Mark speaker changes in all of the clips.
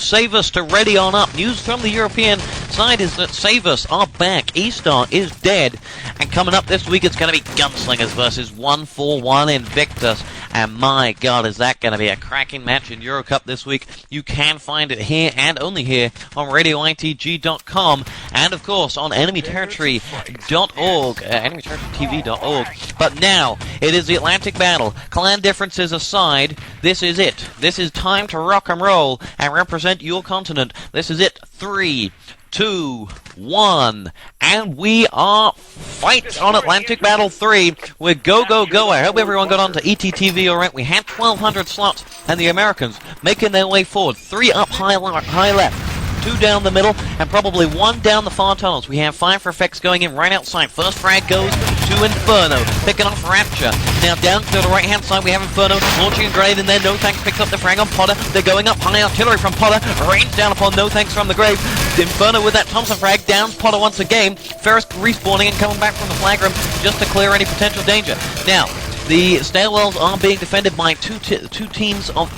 Speaker 1: Save Us to ready on up. News from the European side is that Save Us are back. E-Star is dead. And coming up this week, it's going to be Gunslingers versus 141 Invictus. And my God, is that going to be a cracking match in Eurocup this week. You can find it here and only here on RadioITG.com and, of course, on EnemyTerritory.org, EnemyTerritoryTV.org. But now, it is the Atlantic Battle. Clan differences aside, this is it. This is time to rock and roll and represent your continent. This is it. 3, 2, 1, and we are fight on Atlantic Battle 3 with Go Go Go. I hope everyone got onto ETTV alright. We had 1,200 slots, and the Americans making their way forward. 3 up high left, 2 down the middle, and probably 1 down the far tunnels. We have 5 for effects going in right outside. First frag goes to Inferno, picking off Rapture. Now down to the right-hand side, we have Inferno launching a grenade, and then nothx picks up the frag on Potter. They're going up high. Artillery from Potter rains down upon nothx from the grave. Inferno with that Thompson frag downs Potter once again. Ferus respawning and coming back from the flag room just to clear any potential danger. Now, the stairwells are being defended by two teams of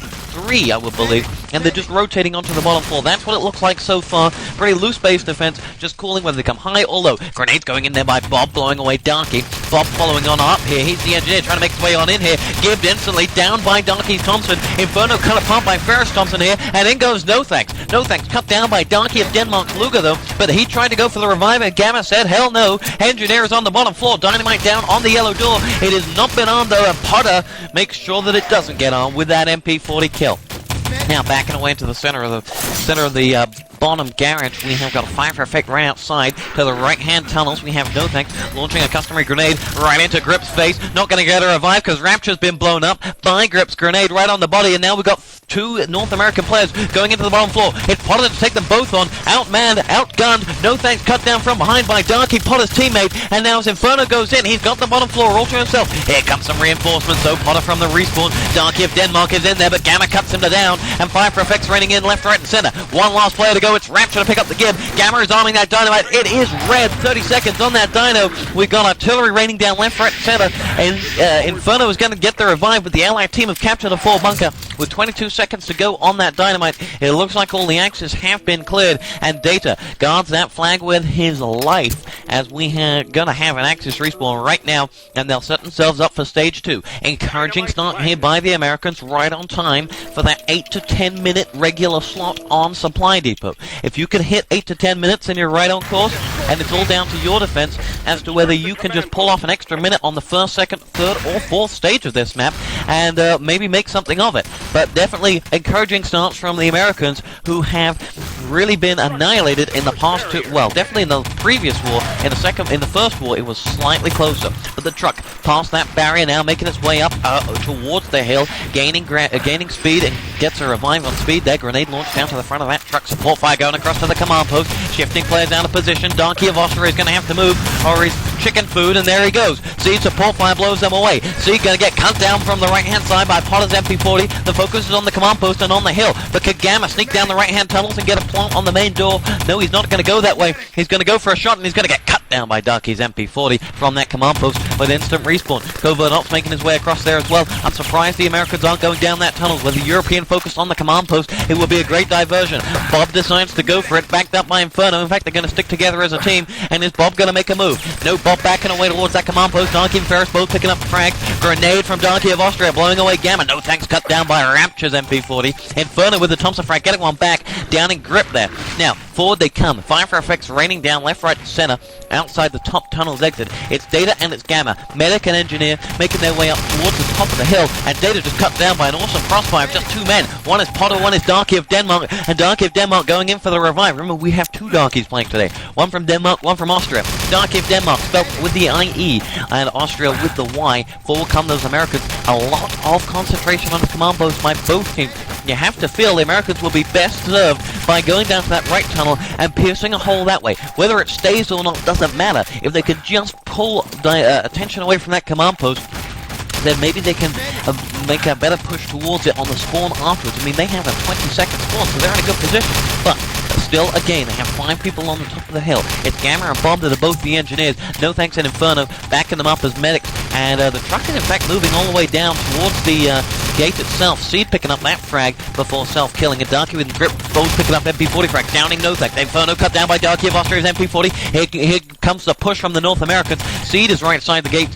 Speaker 1: 3, I would believe, and they're just rotating onto the bottom floor. That's what it looks like so far. Pretty loose base defense, just calling whether they come high or low. Grenades going in there by Bob, blowing away Darky. Bob following on up here. He's the engineer trying to make his way on in here. Gibbed instantly down by Darky Thompson. Inferno cut apart by Ferus Thompson here, and in goes nothx. Nothx cut down by Darky of Denmark's Luger though, but he tried to go for the revive, and Gamma said hell no. Engineer is on the bottom floor. Dynamite down on the yellow door. It has not been on though, and Potter makes sure that it doesn't get on with that MP40 kill. Now backing away into the center of the bottom garage, we have got a 5 for effect right outside to the right-hand tunnels. We have nothx launching a customary grenade right into Grip's face. Not going to get a revive because Rapture's been blown up by Grip's grenade right on the body, and now we've got 2 North American players going into the bottom floor. It's Potter to take them both on. Outmanned, outgunned. Nothx cut down from behind by Darky, Potter's teammate, and now as Inferno goes in, he's got the bottom floor all to himself. Here comes some reinforcements, though. Potter from the respawn. Darky of Denmark is in there, but Gamma cuts him down, and 5 for effects raining in left, right, and center. One last player to go. It's Rapture to pick up the Gib. Gamma is arming that dynamite. It is red. 30 seconds on that dyno. We've got artillery raining down left, right, and center, and Inferno is going to get the revive, but the allied team have captured a full bunker with 22 seconds to go on that dynamite. It looks like all the axes have been cleared, and Data guards that flag with his life as we are going to have an axis respawn right now, and they'll set themselves up for stage 2. Encouraging start here by the Americans, right on time for that 8 to 10 minute regular slot on Supply Depot. If you can hit 8 to 10 minutes, then you're right on course, and it's all down to your defense as to whether you can just pull off an extra minute on the first, second, third, or fourth stage of this map and maybe make something of it. But definitely encouraging starts from the Americans, who have really been annihilated in the past 2. Well, definitely in the previous war. In the first war, it was slightly closer. But the truck past that barrier now, making its way up towards the hill, gaining speed, and gets a revive on speed there. Grenade launched down to the front of that truck. Support fire going across to the command post. Shifting players down to position. Darky of Austria is going to have to move, or he's chicken food, and there he goes. See, support fire blows them away. See, going to get cut down from the right-hand side by Potter's MP40. The focus is on the command post and on the hill. But could Gamma sneak down the right-hand tunnels and get a plant on the main door? No, he's not going to go that way. He's going to go for a shot, and he's going to get cut down by Darky's MP40 from that command post with instant respawn. Covert Ops making his way across there as well. I'm surprised the Americans aren't going down that tunnel. With the European focus on the command post, it will be a great diversion. Bob decides to go for it, backed up by Inferno. In fact, they're going to stick together as a team, and is Bob going to make a move? No, Bob backing away towards that command post. Darky and Ferus both picking up the frag. Grenade from Darky of Austria blowing away Gamma. Nothx cut down by Rapture's MP40. Inferno with the Thompson frag getting one back, down in Grip there. Now, forward they come. 5 for effects raining down left, right, and center outside the top tunnel's exit. It's Data and it's Gamma. Medic and Engineer making their way up towards the top of the hill, and Data just cut down by an awesome crossfire of just 2 men. One is Potter, one is Darky of Denmark, and Darky of Denmark going in for the revive. Remember, we have 2 Darkies playing today. One from Denmark, one from Austria. Darky of Denmark spelled with the IE, and Austria with the Y. Forward come those Americans. A lot of concentration on the command post by both teams. You have to feel the Americans will be best served by going down to that right tunnel and piercing a hole that way. Whether it stays or not doesn't matter. If they could just pull attention away from that command post, then maybe they can make a better push towards it on the spawn afterwards. I mean, they have a 20-second spawn, so they're in a good position. But still, again, they have 5 people on the top of the hill. It's Gamma and Bob that are both the engineers. Nothx and Inferno backing them up as medics and the truck is in fact moving all the way down towards the gate itself. Seed picking up that frag before self-killing, and Darky with grip, both picking up MP40 frag, downing nothx. Inferno cut down by Darky of Austria's MP40. Here comes the push from the North Americans. Seed is right outside the gate,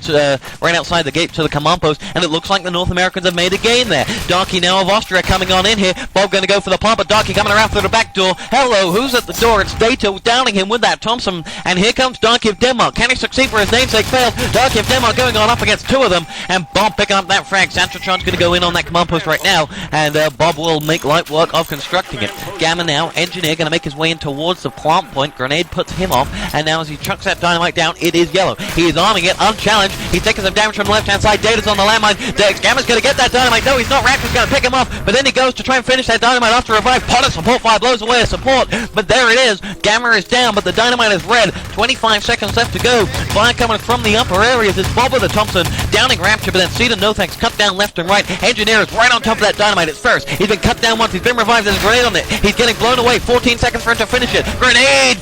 Speaker 1: to the command post, and it looks like the North Americans have made a gain there. Darky now of Austria coming on in here. Bob going to go for the pump, but Darky coming around through the back door. Hello, who's at the door? It's Dator downing him with that Thompson, and here comes Darky of Denmark. Can he succeed where his namesake failed? Darky of Denmark going on up against two of them, and Bob picking up that frag. Santratron's going to go in on that command post right now, and Bob will make light work of constructing it. Gamma now, engineer, going to make his way in towards the plant point. Grenade puts him off, and now as he chucks that dynamite down, it is yellow. He is arming it, unchallenged. He's taking some damage from the left-hand side. Data's on the landmine. Gamma's going to get that dynamite. No, he's not. Rapture's going to pick him off, but then he goes to try and finish that dynamite after revive. Potter support fire blows away a support, but there it is. Gamma is down, but the dynamite is red. 25 seconds left to go. Fire coming from the upper areas. It's Bob with the Thompson, downing Rapture, but then Seed and nothx cut down left and right. Engineer is right on top of that dynamite. It's first. He's been cut down once. He's been revived. There's a grenade on it. He's getting blown away. 14 seconds for him to finish it. Grenade!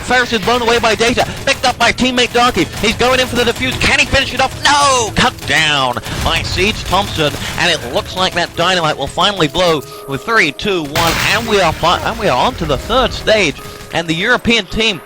Speaker 1: Ferus is blown away by Data. Picked up by teammate Darky. He's going in for the defuse. Can he finish it off? No! Cut down by Siege Thompson, and it looks like that dynamite will finally blow with 3, 2, 1, and we are on to the third stage, and the European team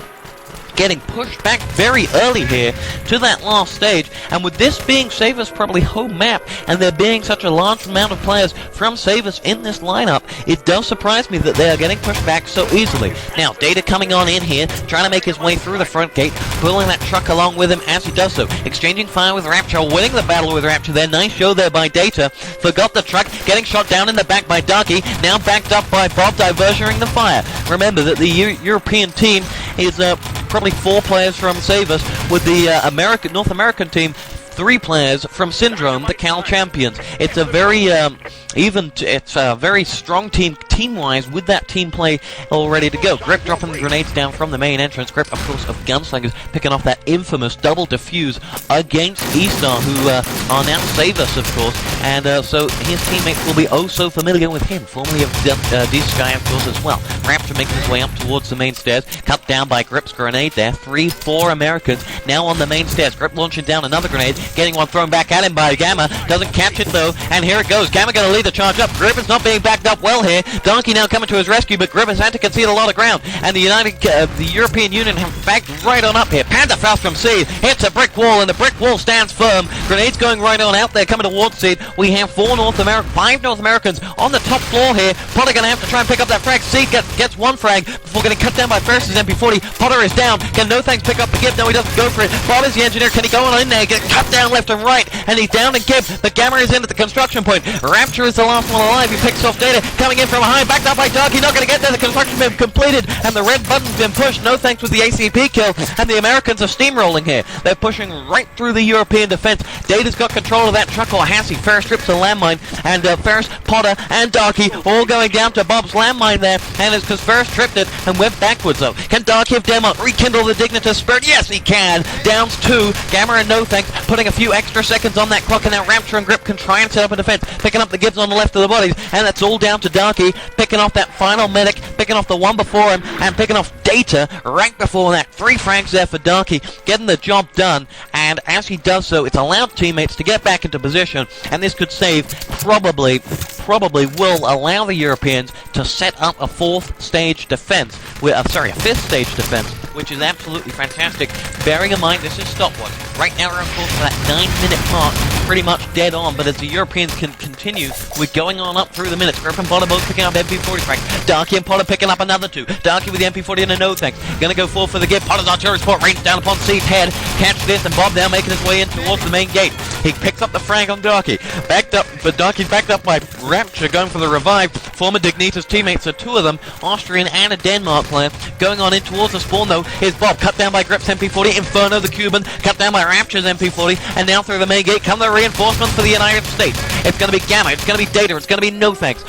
Speaker 1: getting pushed back very early here to that last stage. And with this being Savers' probably home map, and there being such a large amount of players from Savers in this lineup, it does surprise me that they are getting pushed back so easily. Now, Data coming on in here, trying to make his way through the front gate, pulling that truck along with him as he does so, exchanging fire with Rapture, winning the battle with Rapture there. Nice show there by Data. Forgot the truck, getting shot down in the back by Darky, now backed up by Bob, diversioning the fire. Remember that the European team is probably 4 players from Savers, with the North American team 3 players from Syndrome, the Cal champions. It's a very it's a very strong team-wise, with that team play all ready to go. Grip dropping the grenades down from the main entrance. Grip, of course, of Gunslingers, picking off that infamous double defuse against E-Star, who are now Savers, of course, and so his teammates will be oh so familiar with him, formerly of D-Sky, of course, as well. Rapture making his way up towards the main stairs, cut down by Grip's grenade there. 3, 4 Americans now on the main stairs. Grip launching down another grenade, getting one thrown back at him by Gamma. Doesn't catch it though, and here it goes. Gamma going to lead the charge up. Grip is not being backed up well here. Donkey now coming to his rescue, but Grip has had to concede a lot of ground, and the European Union have backed right on up here. Pantherfaust from Seed hits a brick wall, and the brick wall stands firm. Grenades going right on out there, coming towards Seed. We have 5 North Americans on the top floor here. Potter going to have to try and pick up that frag. Seed gets 1 frag before getting cut down by Ferris's MP40. Potter is down. Can nothx pick up the give? No, he doesn't go for it. Bob is the engineer. Can he go on in there? Get cut down left and right, and he's down and Gibb. The Gamma is in at the construction point. Rapture is the last one alive. He picks off Data, coming in from behind, backed up by Darky, not going to get there. The construction's been completed, and the red button's been pushed. Nothx with the ACP kill, and the Americans are steamrolling here. They're pushing right through the European defense. Data's got control of that truck, or has he? Ferris strips a landmine, and Ferris, Potter, and Darky all going down to Bob's landmine there, and it's because Ferris tripped it and went backwards though. Can Darky of Denmark rekindle the Dignitas spirit? Yes, he can. Downs 2. Gamma and nothx putting a few extra seconds on that clock, and now Rapture and Grip can try and set up a defense, picking up the Gibbs on the left of the bodies, and that's all down to Darky, picking off that final medic, picking off the one before him, and picking off Data right before that. 3 frags there for Darky, getting the job done, and as he does so, it's allowed teammates to get back into position, and this could save, probably will allow the Europeans to set up a 4th stage defense, a 5th stage defense, which is absolutely fantastic, bearing in mind this is stopwatch. Right now we're of course at that 9-minute mark, pretty much dead on, but as the Europeans can continue, we're going on up through the minutes. Grip and Potter both picking up MP40 frags. Darky and Potter picking up another 2. Darky with the MP40 and a nothx. Gonna go forward for the give. Potter's artillery support range down upon Seed's head. Catch this, and Bob now making his way in towards the main gate. He picks up the frag on Darky. Backed up, but Darky's backed up by Rapture going for the revive. Former Dignitas teammates, are 2 of them, Austrian and a Denmark player. Going on in towards the spawn though, here's Bob, cut down by Grip's MP40, Inferno the Cuban, cut down by Rapture's MP40, and now through the main gate come the reinforcements for the United States. It's going to be Gamma, it's going to be Data, it's going to be nothx.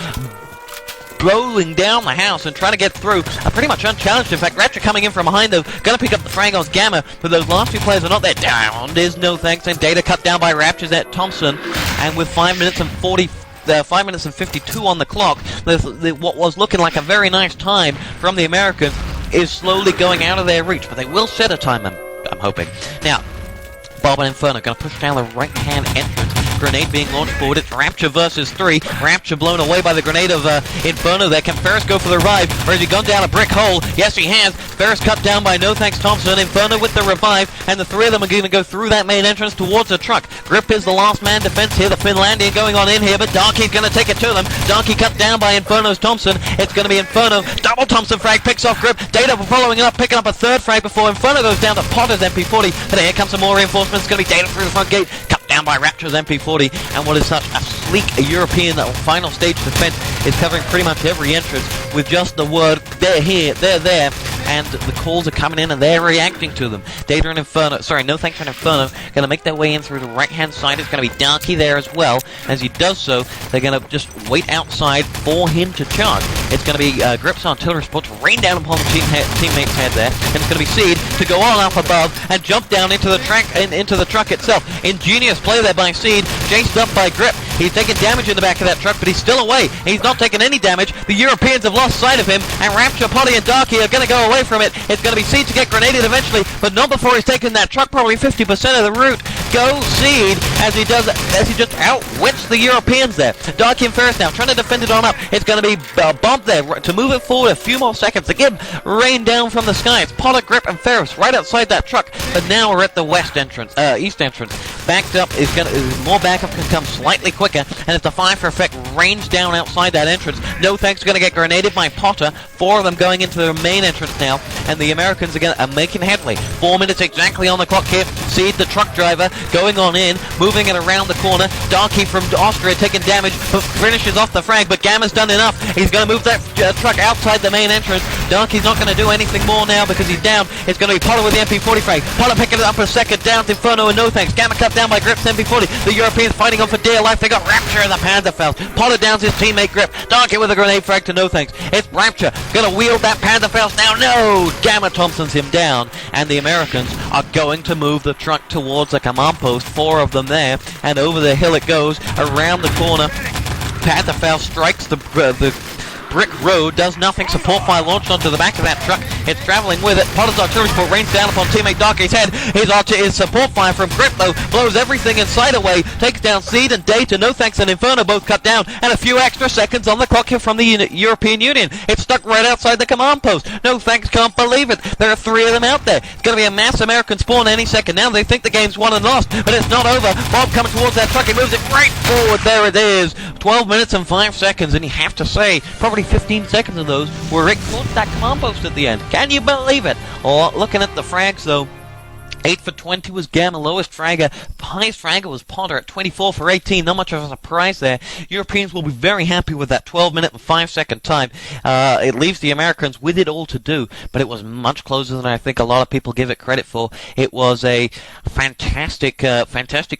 Speaker 1: Rolling down the house and trying to get through, pretty much unchallenged. In fact, Rapture coming in from behind though, going to pick up the frag on Gamma, but those last 2 players are not there. Down, there's nothx, and Data cut down by Rapture's at Thompson, and with 5 minutes and 52 on the clock, what was looking like a very nice time from the Americans is slowly going out of their reach, but they will set a time, I'm hoping. Now, Bob and Inferno going to push down the right-hand entrance. Grenade being launched forward. It's Rapture versus 3. Rapture blown away by the grenade of Inferno there. Can Ferus go for the revive? Or has he gone down a brick hole? Yes, he has. Ferus cut down by nothx Thompson. Inferno with the revive. And the three of them are going to go through that main entrance towards the truck. Grip is the last man defense here. The Finlandian going on in here, but Darky's going to take it to them. Darky cut down by Inferno's Thompson. It's going to be Inferno. Double Thompson frag picks off Grip. Dator following up, picking up a third frag before Inferno goes down to Potter's MP40. But here comes some more reinforcements. It's going to be Dator through the front gate. Cut down by Rapture's MP40. And what is such a sleek European final stage defense is covering pretty much every entrance with just the word, they're here, they're there. And the calls are coming in and they're reacting to them. Dator and Inferno, nothx and Inferno, going to make their way in through the right-hand side. It's going to be Darky there as well. As he does so, they're going to just wait outside for him to charge. It's going to be Grip's artillery support to rain down upon the teammate's head there. And it's going to be Seed to go on up above and jump down into the truck itself. Ingenious play there by Seed, chased up by Grip. He's taking damage in the back of that truck, but he's still away. He's not taking any damage. The Europeans have lost sight of him, and Rapture, Potty, and Darky are going to go away from it. It's going to be Seed to get grenaded eventually, but not before he's taken that truck, probably 50% of the route. Go Seed as he just outwits the Europeans there. Darky and Ferus now trying to defend it on up. It's going to be bumped there to move it forward a few more seconds. Again, rain down from the sky. It's Potter, Grip, and Ferus right outside that truck, but now we're at the east entrance. Backed up is going to more backup can come slightly quicker, and if the fire for effect rains down outside that entrance, nothx going to get grenaded by Potter. 4 of them going into the main entrance now, and the Americans are making headway. 4 minutes exactly on the clock here. Seed, the truck driver, going on in, moving it around the corner. Darky from Austria taking damage, but finishes off the frag, but Gamma's done enough. He's going to move that truck outside the main entrance. Darky's not going to do anything more now because he's down. It's going to be Potter with the MP40 frag. Potter picking it up a second down to Inferno and nothx. Gamma cut down by Grip's MP40. The Europeans fighting on for dear life. They got Rapture in the Panzerfaust. Potter downs his teammate Grip. Darky with a grenade frag to nothx. It's Rapture going to wield that Panzerfaust now. No! Gamma Thompson's him down, and the Americans are going to move the truck towards the command post. 4 of them there, and over the hill it goes, around the corner. Panzerfaust strikes the brick road, does nothing. Support fire launched onto the back of that truck. It's traveling with it. Potter's artillery support rains down upon teammate Darky's head. His support fire from Grip, though, blows everything in sight away. Takes down Seed and Dator. nothx and Inferno both cut down, and a few extra seconds on the clock here from the European Union. It's stuck right outside the command post. nothx can't believe it. There are 3 of them out there. It's going to be a mass American spawn any second now. They think the game's won and lost, but it's not over. Bob coming towards that truck. He moves it right forward. There it is. 12 minutes and 5 seconds, and you have to say, probably 15 seconds of those were Rick launched that command post at the end. Can you believe it? Or looking at the frags though, 8 for 20 was Gamma, lowest fragger. Highest fragger was Potter at 24 for 18. Not much of a surprise there. Europeans will be very happy with that 12-minute and 5-second time. It leaves the Americans with it all to do, but it was much closer than I think a lot of people give it credit for. It was a fantastic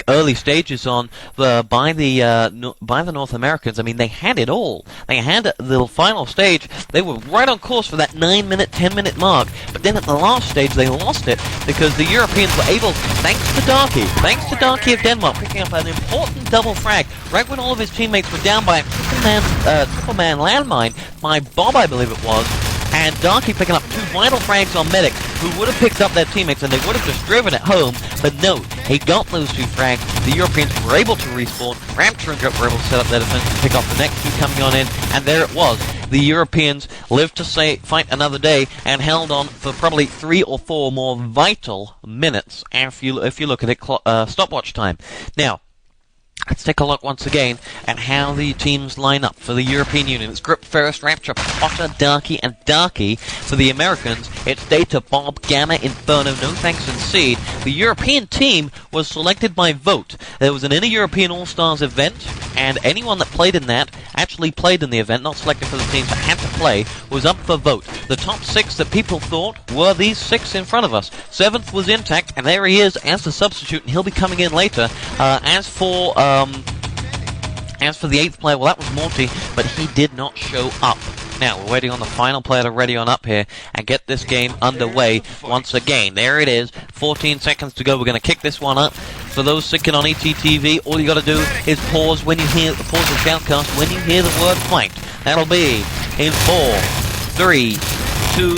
Speaker 1: early stages on by the North Americans. I mean, they had it all. They had the final stage. They were right on course for that 9-minute, 10-minute mark. But then at the last stage, they lost it because the Europeans were able, thanks to Darky of Denmark, picking up an important double frag right when all of his teammates were down by a triple man landmine by Bob, I believe it was, and Darky picking up 2 vital frags on Medic, who would have picked up their teammates and they would have just driven it home, but no, he got those 2 frags. The Europeans were able to respawn. Rapture and Grip were able to set up their defense and pick off the next 2 coming on in, and there it was. The Europeans lived to fight another day and held on for probably 3 or 4 more vital minutes if you look at it stopwatch time. Now, let's take a look once again at how the teams line up for the European Union. It's Grip, Ferus, Rapture, Potter, Darky, and Darky. For the Americans, it's Dator, Bob, Gamma, Inferno, nothx, and Seed. The European team was selected by vote. There was an inter-European All-Stars event, and anyone that played in that actually played in the event, not selected for the teams but had to play, was up for vote. The top 6 that people thought were these 6 in front of us. 7th was Intact, and there he is as the substitute, and he'll be coming in later. As for the 8th player, well, that was Morty, but he did not show up. Now, we're waiting on the final player to ready on up here and get this game underway once again. There it is, 14 seconds to go. We're going to kick this one up. For those sitting on ETTV, all you got to do is pause when you hear the Shoutcast when you hear the word fight. That'll be in 4, 3, 2,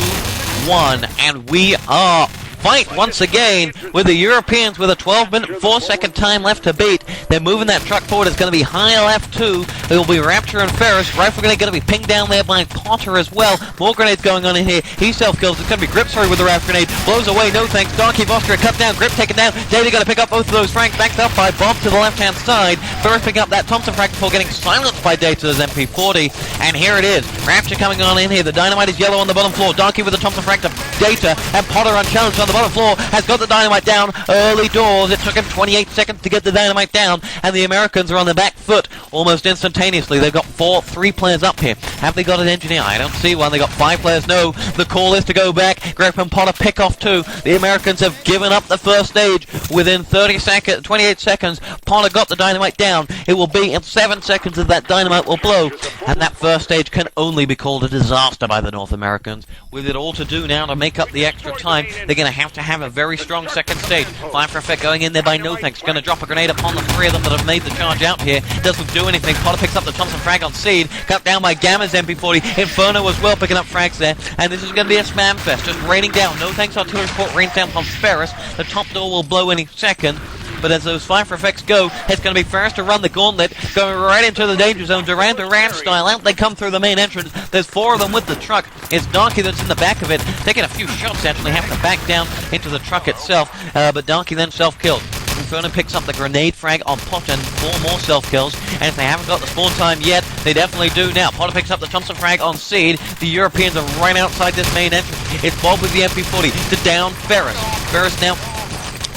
Speaker 1: 1, and we are fight once again with the Europeans with a 12-minute 4-second time left to beat. They're moving that truck forward. It's going to be high left 2. It will be Rapture and Ferus. Rifle grenade going to be pinged down there by Potter as well. More grenades going on in here. He self-kills. It's going to be Grip, sorry, with the rapture grenade. Blows away, no thanks. Darky Vostra cut down. Grip taken down. Dator going to pick up both of those frags. Backed up by Bob to the left-hand side. Ferus picking up that Thompson frag before getting silenced by Dator's MP40. And here it is. Rapture coming on in here. The dynamite is yellow on the bottom floor. Darky with the Thompson frag to Dator. And Potter unchallenged on the bottom floor has got the dynamite down early doors. It took him 28 seconds to get the dynamite down. And the Americans are on the back foot almost instantaneously. They've got 3 players up here. Have they got an engineer? I don't see one. They got 5 players. No. The call is to go back. Grip and Potter pick off 2. The Americans have given up the first stage within 28 seconds. Potter got the dynamite down. It will be in 7 seconds that dynamite will blow. And that first stage can only be called a disaster by the North Americans. With it all to do now to make up the extra time, they're going to have a very strong second stage. Fire for effect going in there by nothx. Going to drop a grenade upon the 3 of them that have made the charge out here. Doesn't do anything. Potter picks up the Thompson frag on Seed. Cut down by Gamma's MP40. Inferno as well picking up frags there. And this is going to be a spam fest. Just raining down. No thanks artillery support rains down from Ferus. The top door will blow any second. But as those fire for effects go, it's going to be Ferus to run the gauntlet, going right into the danger zone, Duran style. Out they come through the main entrance. There's 4 of them with the truck. It's Darky that's in the back of it, taking a few shots, actually have to back down into the truck itself. But Darky then self-killed. Inferno picks up the grenade frag on Potter and 4 more self-kills. And if they haven't got the spawn time yet, they definitely do now. Potter picks up the Thompson frag on Seed. The Europeans are right outside this main entrance. It's Bob with the MP40 to down Ferus. Ferus now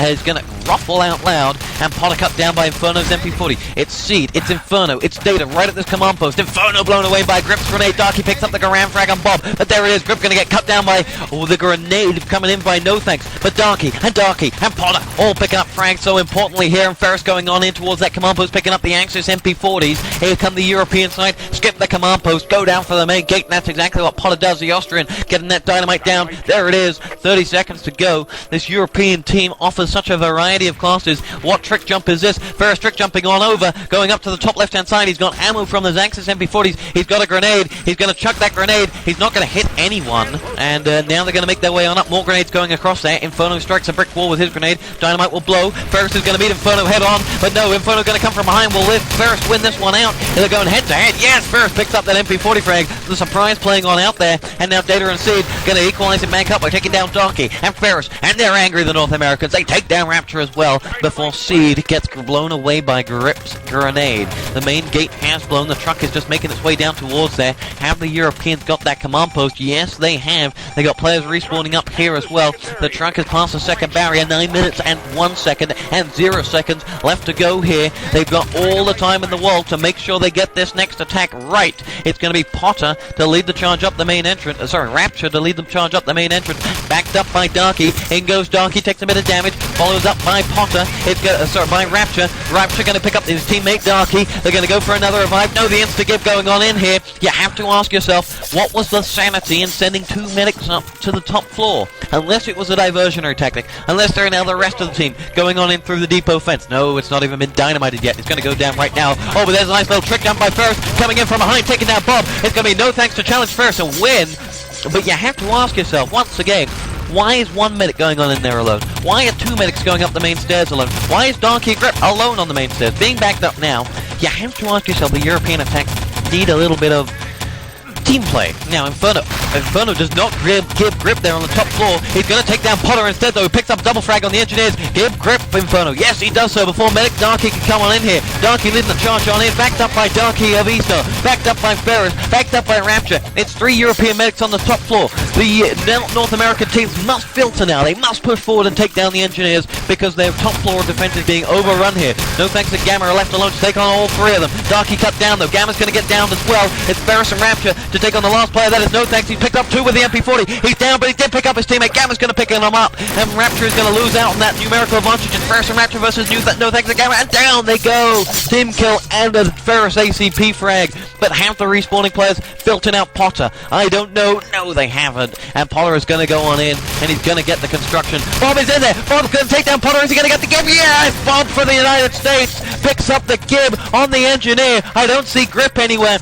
Speaker 1: is going to ruffle out loud, and Potter cut down by Inferno's MP40. It's Seed, it's Inferno, it's Data right at this command post. Inferno blown away by Grip's grenade. Darky picks up the Garand frag on Bob, but there it is. Grip going to get cut down by the grenade coming in by no thanks. But Darky and Potter all picking up frags so importantly here, and Ferus going on in towards that command post, picking up the Axis MP40s. Here come the European side, skip the command post, go down for the main gate, and that's exactly what Potter does. The Austrian getting that dynamite down. There it is, 30 seconds to go. This European team offers such a variety of classes. What trick jump is this? Ferus trick jumping on over, going up to the top left-hand side. He's got ammo from the Axis MP40s. He's got a grenade. He's going to chuck that grenade. He's not going to hit anyone. And now they're going to make their way on up. More grenades going across there. Inferno strikes a brick wall with his grenade. Dynamite will blow. Ferus is going to beat Inferno head on. But no, Inferno going to come from behind. Will Ferus win this one out? They're going head-to-head. Yes, Ferus picks up that MP40 frag. The surprise playing on out there. And now Data and Seed going to equalize it back up by taking down Darky and Ferus. And they're angry, the North Americans. They take down Rapture as well before Seed gets blown away by Grip's grenade. The main gate has blown. The truck is just making its way down towards there. Have the Europeans got that command post? Yes, they have. They got players respawning up here as well. The truck has passed the second barrier. 9 minutes and 1 second and 0 seconds left to go here. They've got all the time in the world to make sure they get this next attack right. It's going to be Potter to lead the charge up the main entrance. Rapture to lead the charge up the main entrance. Backed up by Darky. In goes Darky, takes a bit of damage. Follows up by Potter. It's by Rapture. Rapture going to pick up his teammate Darky. They're going to go for another revive. No, the insta-give going on in here. You have to ask yourself, what was the sanity in sending 2 medics up to the top floor? Unless it was a diversionary tactic. Unless they're now the rest of the team going on in through the depot fence. No, it's not even been dynamited yet. It's going to go down right now. Oh, but there's a nice little trick done by Ferus. Coming in from behind, taking down Bob. It's going to be no thanks to challenge Ferus and win. But you have to ask yourself, once again, why is 1 medic going on in there alone? Why are 2 medics going up the main stairs alone? Why is Darky Grip alone on the main stairs? Being backed up now, you have to ask yourself, the European attack need a little bit of team play. Now, Inferno does not give Grip there on the top floor. He's going to take down Potter instead, though. He picks up double frag on the engineers. Give Grip Inferno. Yes, he does so before medic Darky can come on in here. Darky leading the charge on in. Backed up by Darky of Easter. Backed up by Ferus. Backed up by Rapture. It's 3 European medics on the top floor. The North American teams must filter now. They must push forward and take down the engineers because their top floor defense is being overrun here. No thanks to Gamma are left alone to take on all 3 of them. Darky cut down, though. Gamma's going to get down as well. It's Ferus and Rapture to take on the last player. That is no thanks. He's picked up 2 with the MP40. He's down, but he did pick up his teammate. Gamma's going to pick him up, and Rapture is going to lose out on that numerical advantage. It's Ferus and Rapture versus no thanks to Gamma, and down they go. Team kill and a Ferus ACP frag. But have the respawning players filtered out Potter? I don't know. No, they haven't. And Potter is going to go on in, and he's going to get the construction. Bob is in there. Bob's going to take down Potter. Is he going to get the gib? Yes! Bob for the United States picks up the gib on the engineer. I don't see Grip anywhere.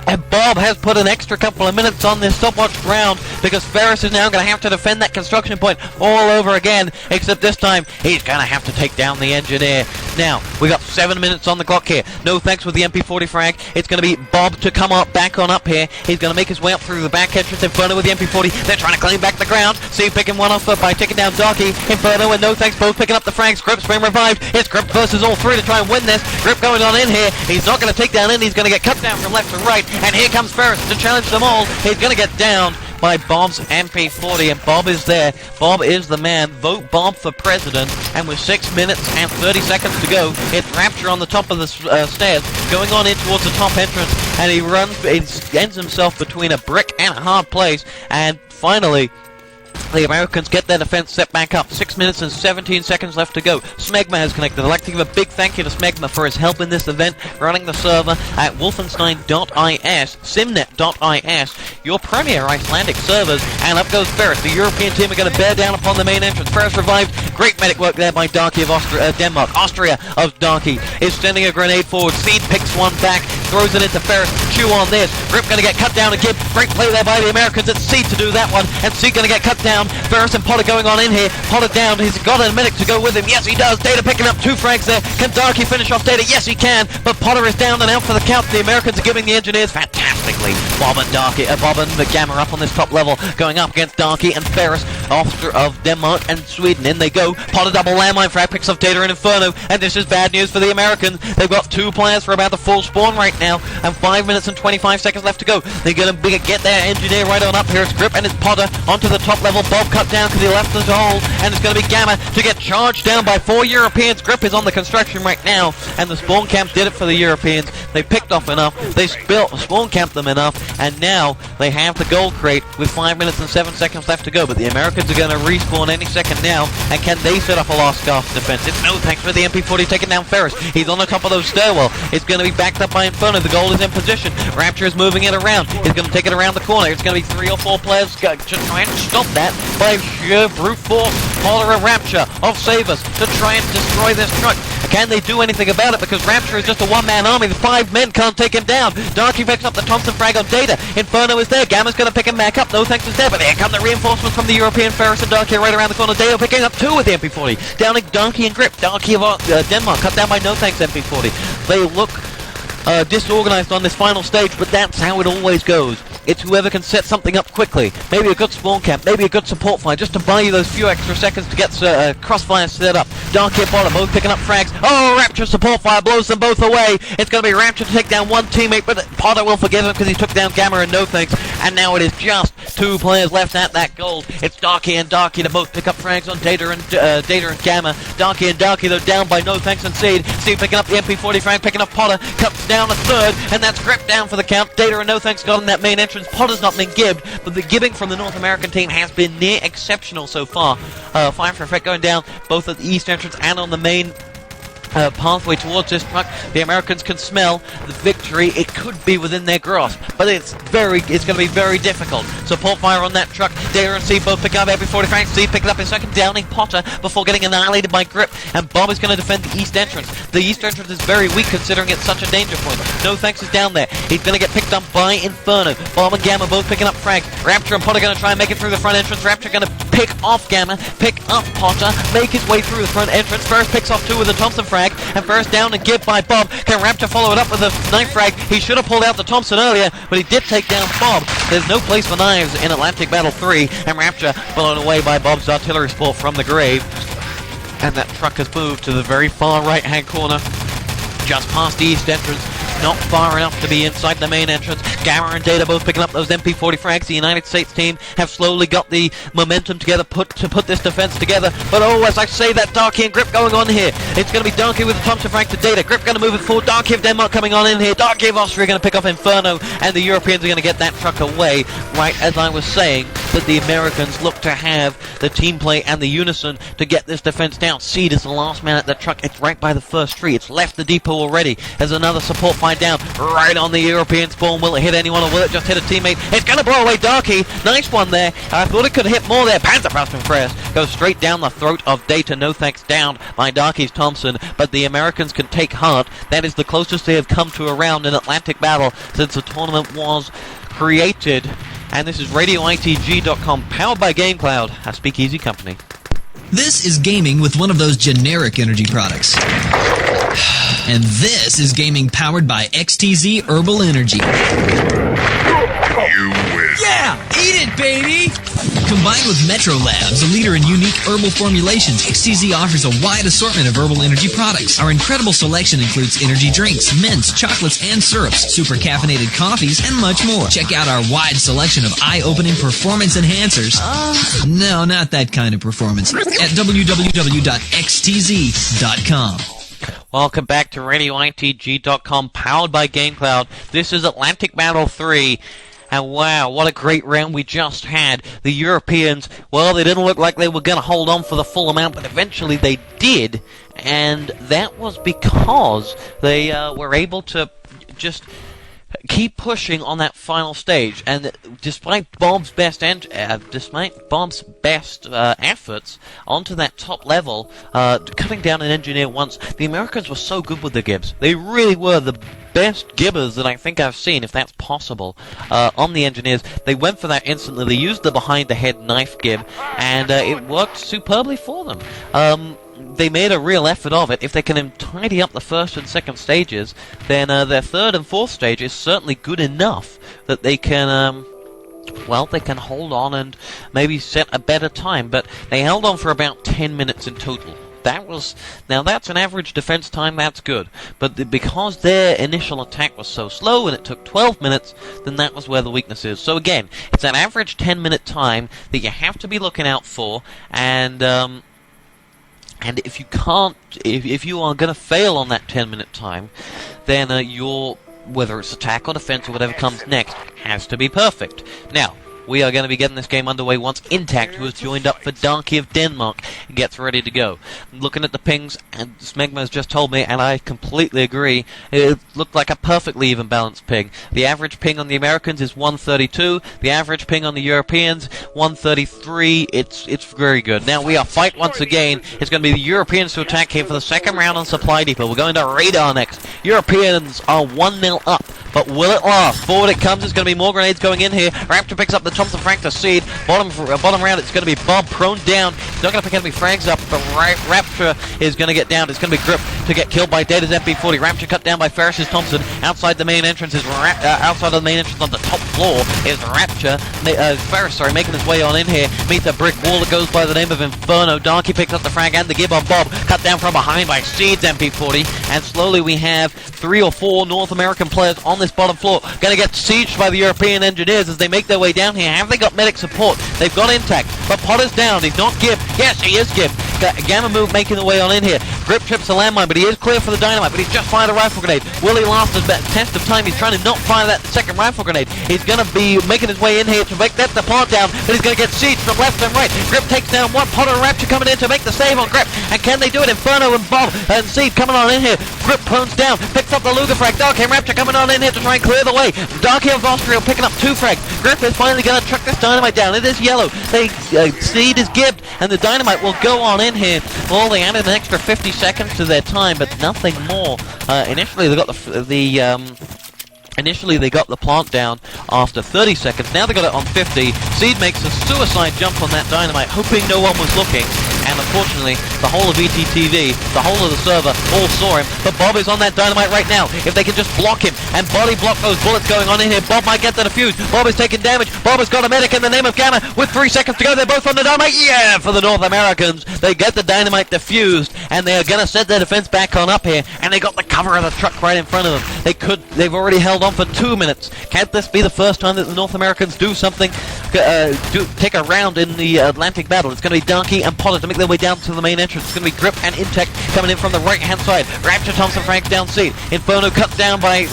Speaker 1: And Bob has put an extra couple of minutes on this stopwatch round because ferus is now going to have to defend that construction point all over again, except this time he's going to have to take down the engineer. Now, we got 7 minutes on the clock here. nothx with the MP40 frag. It's going to be Bob to come up, back on up here. He's going to make his way up through the back entrance. Inferno with the MP40. They're trying to claim back the ground. See, picking one off by taking down Darky. Inferno and nothx both picking up the frags. Grip's been revived. It's Grip versus all three to try and win this. Grip going on in here. He's not going to take down in. He's going to get cut down from left to right. And here comes ferus to challenge them all. He's going to get down by Bob's MP40, and Bob is there. Bob is the man. Vote Bob for president. And with 6 minutes and 30 seconds to go, it's Rapture on the top of the stairs, going on in towards the top entrance, and he ends himself between a brick and a hard place, and finally the Americans get their defense set back up. 6 minutes and 17 seconds left to go. Smegma has connected. I'd like to give a big thank you to Smegma for his help in this event, running the server at Wolfenstein.is, Simnet.is, your premier Icelandic servers, and up goes ferus. The European team are going to bear down upon the main entrance. ferus revived. Great medic work there by Darky of Denmark. Austria of Darky is sending a grenade forward. Seed picks one back, throws it into ferus. Chew on this. Grip going to get cut down again. Great play there by the Americans. It's Seed to do that one, and Seed going to get cut down. ferus and Potter going on in here. Potter down. He's got a medic to go with him. Yes, he does. Dator picking up 2 frags there. Can Darky finish off Dator? Yes, he can. But Potter is down and out for the count. The Americans are giving the engineers fantastically. Bob and the Gamma up on this top level, going up against Darky and ferus of Denmark and Sweden. In they go. Potter double landmine frag picks up Dator and Inferno, and this is bad news for the Americans. They've got 2 players for about the full spawn right now, and 5 minutes and 25 seconds left to go. They're going to get their engineer right on up here. It's Grip and it's Potter onto the top level. Bob cut down because he left the hole, and it's going to be Gamma to get charged down by 4 Europeans. Grip is on the construction right now, and the spawn camp did it for the Europeans. They picked off enough, they spawn camped them enough, and now they have the gold crate with 5 minutes and 7 seconds left to go. But the Americans are going to respawn any second now, and can they set up a last gasp defense? It's nothx for the MP40 taking down ferus. He's on the top of those stairwell. It's going to be backed up by Inferno. The gold is in position. Rapture is moving it around. He's going to take it around the corner. It's going to be 3 or 4 players to try and stop that by sheer brute force. Potter and Rapture of Savers to try and destroy this truck. Can they do anything about it? Because Rapture is just a one-man army. The 5 men can't take him down. Darky picks up the Thompson frag on Data. Inferno is there. Gamma's going to pick him back up. nothx is there, but here come the reinforcements from the European. ferus and Darky right around the corner. Data picking up 2 with the MP40. Downing Darky and Grip. Darky of Denmark cut down by nothx MP40. They look disorganized on this final stage, but that's how it always goes. It's whoever can set something up quickly. Maybe a good spawn camp, maybe a good support fire, just to buy you those few extra seconds to get crossfire set up. Darky and Potter both picking up frags. Oh, Rapture support fire blows them both away. It's going to be Rapture to take down one teammate, but Potter will forgive him because he took down Gamma and nothx. And now it is just 2 players left at that gold. It's Darky and Darky to both pick up frags on Data and Gamma. Darky and Darky, though, down by nothx and Seed. Seed picking up the MP40 frag, picking up Potter, cuts down a 3rd, and that's Grip down for the count. Data and nothx got in that main entrance. Potter's not been gibbed, but the gibbing from the North American team has been near exceptional so far. Fire for effect going down both at the east entrance and on the main pathway towards this truck. The Americans can smell the victory. It could be within their grasp, but it's going to be very difficult. Support fire on that truck. Data and Seed both pick up every 40 frags. Seed picking up his second, downing Potter before getting annihilated by Grip, and Bob is going to defend the east entrance. The east entrance is very weak considering it's such a danger point. nothx is down there. He's going to get picked up by Inferno. Bob and Gamma both picking up frags. Rapture and Potter going to try and make it through the front entrance. Rapture going to pick off Gamma, pick up Potter, make his way through the front entrance. First picks off 2 with a Thompson frag, and first down and give by Bob. Can Rapture follow it up with a knife frag? He should have pulled out the Thompson earlier, but he did take down Bob. There's no place for knives in Atlantic Battle 3, and Rapture blown away by Bob's artillery support from the grave. And that truck has moved to the very far right-hand corner, just past the east entrance. Not far enough to be inside the main entrance. Gamma and Data both picking up those MP40 frags. The United States team have slowly got the momentum together to put this defense together. But oh, as I say, that Darky and Grip going on here. It's going to be Darky with the Thompson frag to Data. Grip going to move it forward. Darky of Denmark coming on in here. Darky of Austria going to pick off Inferno. And the Europeans are going to get that truck away. Right as I was saying that the Americans look to have the team play and the unison to get this defense down. Seed is the last man at the truck. It's right by the first tree. It's left the depot already. There's another support fire down right on the European spawn. Will it hit anyone or will it just hit a teammate? It's going to blow away Darky. Nice one there. I thought it could hit more there. Panzerfaust and Ferris goes straight down the throat of Data. nothx down by Darky's Thompson, but the Americans can take heart. That is the closest they have come to a round in Atlantic Battle since the tournament was created and this is RadioITG.com, powered by GameCloud, a speakeasy company.
Speaker 2: This is gaming with one of those generic energy products. And this is gaming powered by XTZ Herbal Energy.
Speaker 3: You win.
Speaker 2: Yeah! Eat it, baby! Combined with Metro Labs, a leader in unique herbal formulations, XTZ offers a wide assortment of herbal energy products. Our incredible selection includes energy drinks, mints, chocolates, and syrups, super caffeinated coffees, and much more. Check out our wide selection of eye-opening performance enhancers. No, not that kind of performance. At www.xtz.com.
Speaker 1: Welcome back to RadioITG.com, powered by GameCloud. This is Atlantic Battle 3. And wow, what a great round we just had. The Europeans, well, they didn't look like they were going to hold on for the full amount, but eventually they did. And that was because they were able to just keep pushing on that final stage. And despite Bob's best efforts onto that top level, cutting down an engineer once, the Americans were so good with the gibs. They really were the best gibbers that I think I've seen, if that's possible, on the engineers. They went for that instantly. They used the behind-the-head knife gib, and it worked superbly for them. They made a real effort of it. If they can tidy up the first and second stages, then their third and fourth stage is certainly good enough that they can, well, they can hold on and maybe set a better time. But they held on for about 10 minutes in total. Now that's an average defense time, that's good. But because their initial attack was so slow and it took 12 minutes, then that was where the weakness is. So again, it's an average 10-minute time that you have to be looking out for, and if you can't, if you are going to fail on that 10-minute time, then your, whether it's attack or defense or whatever comes next, has to be perfect. Now, we are going to be getting this game underway once Intact, who has joined up for Darky of Denmark, gets ready to go. Looking at the pings, and Smegma has just told me, and I completely agree, it looked like a perfectly even balanced ping. The average ping on the Americans is 132, the average ping on the Europeans, 133. It's very good. Now we are fight once again. It's going to be the Europeans to attack here for the second round on Supply Depot. We're going to Radar next. Europeans are 1-0 up, but will it last? Forward it comes. There's going to be more grenades going in here. Rapture picks up the Thompson Frank to seed. Bottom round, it's going to be Bob prone down. He's not going to pick any frags up, but Rapture is going to get down. It's going to be Grip to get killed by Data's MP40. Rapture cut down by Ferus's Thompson. Outside the main entrance is outside of the main entrance on the top floor is Rapture. Ferus, making his way on in here. Meets a brick wall that goes by the name of Inferno. Darky picks up the frag and the gib on Bob. Cut down from behind by Seed's MP40. And slowly we have 3 or 4 North American players on this bottom floor. Going to get sieged by the European engineers as they make their way down here. Have they got medic support? They've got Intact, but Potter's down. He's not Gib. Yes, he is Gib. Gamma Move making the way on in here. Grip trips a landmine, but he is clear for the dynamite, but he's just fired a rifle grenade. Will he last a test of time? He's trying to not fire that second rifle grenade. He's going to be making his way in here to make that the plant down, but he's going to get sieged from left and right. Grip takes down one. Potter and Rapture coming in to make the save on Grip, and can they do it? Inferno and Bob and Seed coming on in here. Grip prones down, picks up the Luger frag. Darky and Rapture coming on in here to try and clear the way. Darky of Austria picking up 2 frags. Grip is finally going to truck this dynamite down. It is yellow. Seed is gibbed, and the dynamite will go on in here. Well, they added an extra 50 seconds to their time, but nothing more. Initially, they got Initially, they got the plant down after 30 seconds. Now they got it on 50. Seed makes a suicide jump on that dynamite, hoping no one was looking. And unfortunately, the whole of ETTV, the whole of the server, all saw him. But Bob is on that dynamite right now. If they can just block him and body block those bullets going on in here, Bob might get the defuse. Bob is taking damage. Bob has got a medic in the name of Gamma with 3 seconds to go. They're both on the dynamite. Yeah, for the North Americans. They get the dynamite defused, and they are going to set their defense back on up here. And they got the cover of the truck right in front of them. They've already held on for 2 minutes. Can't this be the first time that the North Americans do something, take a round in the Atlantic battle? It's going to be Darky and Potter to make their way down to the main entrance. It's going to be Grip and Intact coming in from the right-hand side. Rapture, Thompson, Frank down seat. Inferno cut down by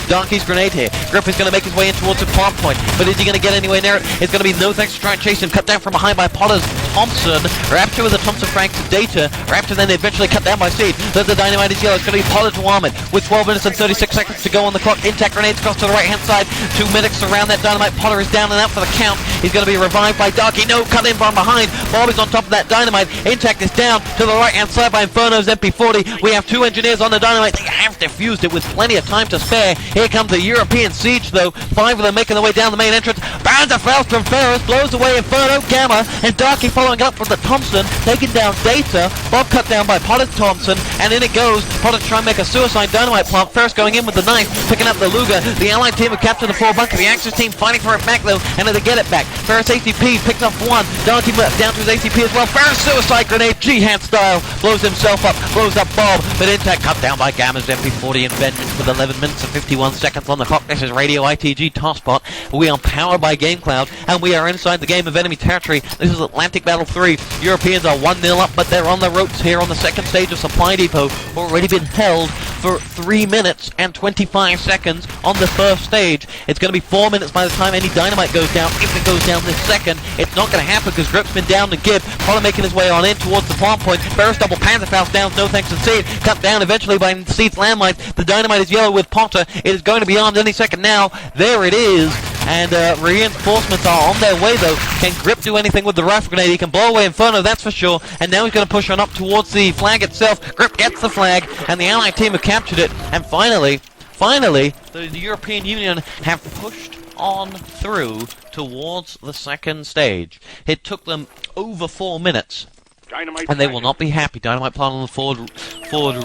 Speaker 1: Darky's grenade here. Grip is going to make his way in towards the plant point, but is he going to get anywhere near it? It's going to be nothx to try and chase him. Cut down from behind by Potter's Thompson. Rapture with the Thompson, Frank to Dator. Rapture then eventually cut down by Seed. The dynamite is yellow. It's going to be Potter to Armid with 12 minutes and 36 seconds to go on the clock. Intact grenades across to the right-hand side. 2 medics around that dynamite. Potter is down and out for the count. He's going to be revived by Darky. No, cut in from behind. Bob is on top of that dynamite. Intact is down to the right-hand side by Inferno's MP40. We have 2 engineers on the dynamite. They have defused it with plenty of time to spare. Here comes the European siege, though. 5 of them making their way down the main entrance. Bam! Panzerfaust from Ferus blows away Inferno, Gamma, and Darky following up with the Thompson, taking down Data. Bob cut down by Potter Thompson, and in it goes. Potter trying to make a suicide dynamite plant. Ferus going in with the knife, picking up the Luger. The Allied team have captured the 4 bunker. The Axis team fighting for it back though, and they get it back. Ferus ACP picks up 1. Darky down to his ACP as well. Ferus suicide grenade, Jihad style, blows himself up, blows up Bob, but Intact cut down by Gamma's MP40 and Vengeance with 11 minutes and 51 seconds on the clock. This is Radio ITG TosspoT. We are powered by GameCloud, and we are inside the game of enemy territory. This is Atlantic Battle 3. Europeans are 1-0 up, but they're on the ropes here on the second stage of Supply Depot. Already been held for 3 minutes and 25 seconds on the first stage. It's going to be 4 minutes by the time any dynamite goes down. If it goes down this second, it's not going to happen because Grip's been down to Gib. Potter making his way on in towards the plant point. Ferus double Panzerfaust down, nothx and Seed. Cut down eventually by Seed's landmines. The dynamite is yellow with Potter. It is going to be armed any second now. There it is. And reinforcements are on their way though. Can Grip do anything with the rifle grenade? He can blow away Inferno, that's for sure. And now he's going to push on up towards the flag itself. Grip gets the flag, and the Allied team have captured it. And finally, the European Union have pushed on through towards the second stage. It took them over 4 minutes.
Speaker 3: Dynamite
Speaker 1: and they will not be happy. Dynamite plant on the forward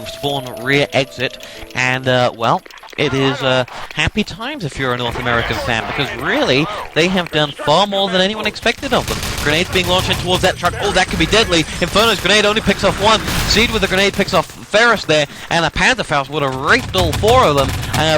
Speaker 1: spawn rear exit, and well, it is happy times if you're a North American fan, because really they have done far more than anyone expected of them. Grenades being launched in towards that truck. Oh, that could be deadly. Inferno's grenade only picks off 1. Seed with the grenade picks off Ferus there, and a Panzerfaust would have raped all 4 of them,